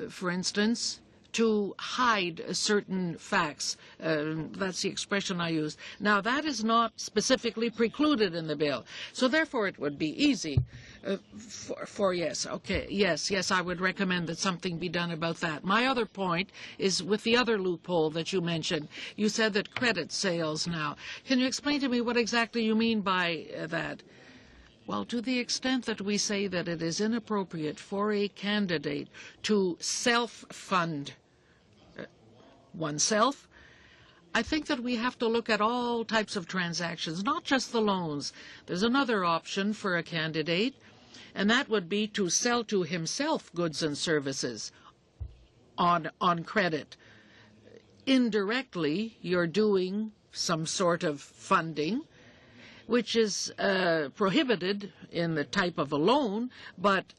S3: for instance, to hide certain facts. That's the expression I use. Now, that is not specifically precluded in the bill. So, therefore, it would be easy yes, I would recommend that something be done about that. My other point is with the other loophole that you mentioned. You said that credit sales now. Can you explain to me what exactly you mean by that? Well, to the extent that we say that it is inappropriate for a candidate to self-fund oneself, I think that we have to look at all types of transactions, not just the loans. There's another option for a candidate, and that would be to sell to himself goods and services on credit. Indirectly, you're doing some sort of funding, which is prohibited in the type of a loan, but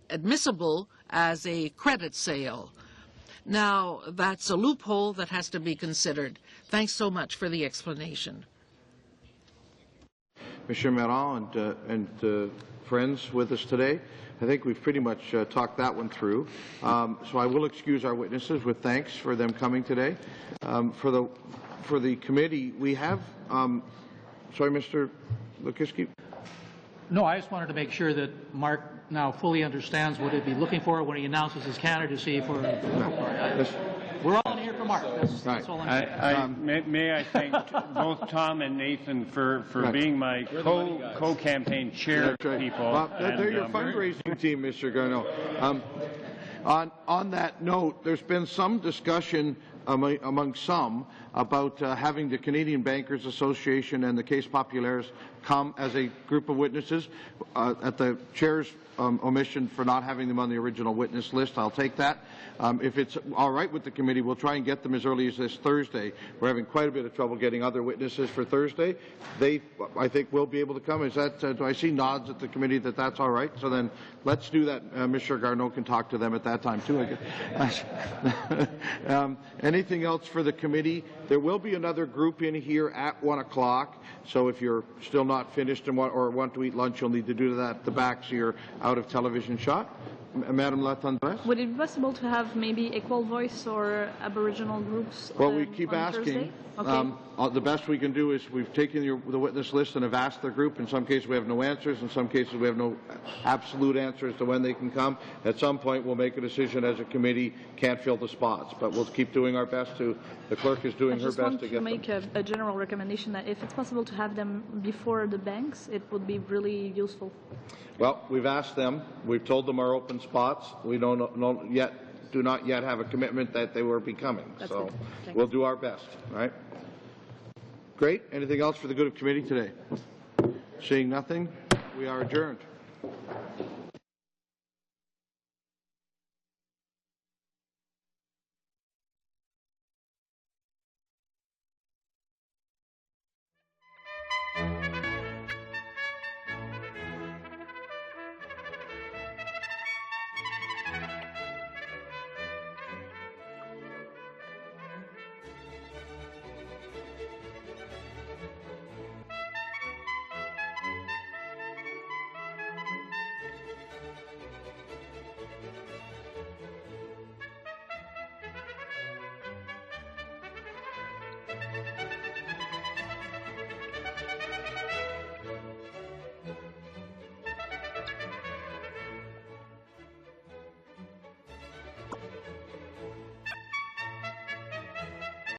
S3: admissible as a credit sale. Now, that's a loophole that has to be considered. Thanks so much for the explanation.
S1: Mr. Méran and friends with us today, I think we've pretty much talked that one through. So I will excuse our witnesses with thanks for them coming today. For the committee, we have, sorry, Mr. Lukiski?
S4: No, I just wanted to make sure that Mark now fully understands what he'd be looking for when he announces his candidacy for. We're all in here from remark. That's all I'm saying.
S8: May I thank both Tom and Nathan for being my co-campaign chair people.
S1: They're your fundraising team, Mr. Garneau. On that note, there's been some discussion among some about having the Canadian Bankers Association and the Case Populaires come as a group of witnesses. At the chair's omission for not having them on the original witness list, I'll take that. If it's all right with the committee, we'll try and get them as early as this Thursday. We're having quite a bit of trouble getting other witnesses for Thursday. They, I think, will be able to come. Is that? Do I see nods at the committee that that's all right? So then let's do that. Mr. Garneau can talk to them at that time too, I guess. Anything else for the committee? There will be another group in here at 1 o'clock. So if you're still not finished and want to eat lunch, you'll need to do that at the back so you're out of television shot. Madam Latendresse?
S5: Would it be possible to have maybe Equal Voice or Aboriginal groups
S1: Well, we keep asking.
S5: Okay.
S1: The best we can do is we've taken the witness list and have asked the group. In some cases we have no answers. In some cases we have no absolute answers to when they can come. At some point we'll make a decision as a committee, can't fill the spots. But we'll keep doing our best to, the clerk is doing her best to get them.
S5: I just want to make a general recommendation that if it's possible to have them before the banks, it would be really useful.
S1: Well, we've asked them. We've told them our open spots. We do not yet have a commitment that they will be coming. So we'll do our best. All right. Great. Anything else for the good of committee today? Seeing nothing, we are adjourned.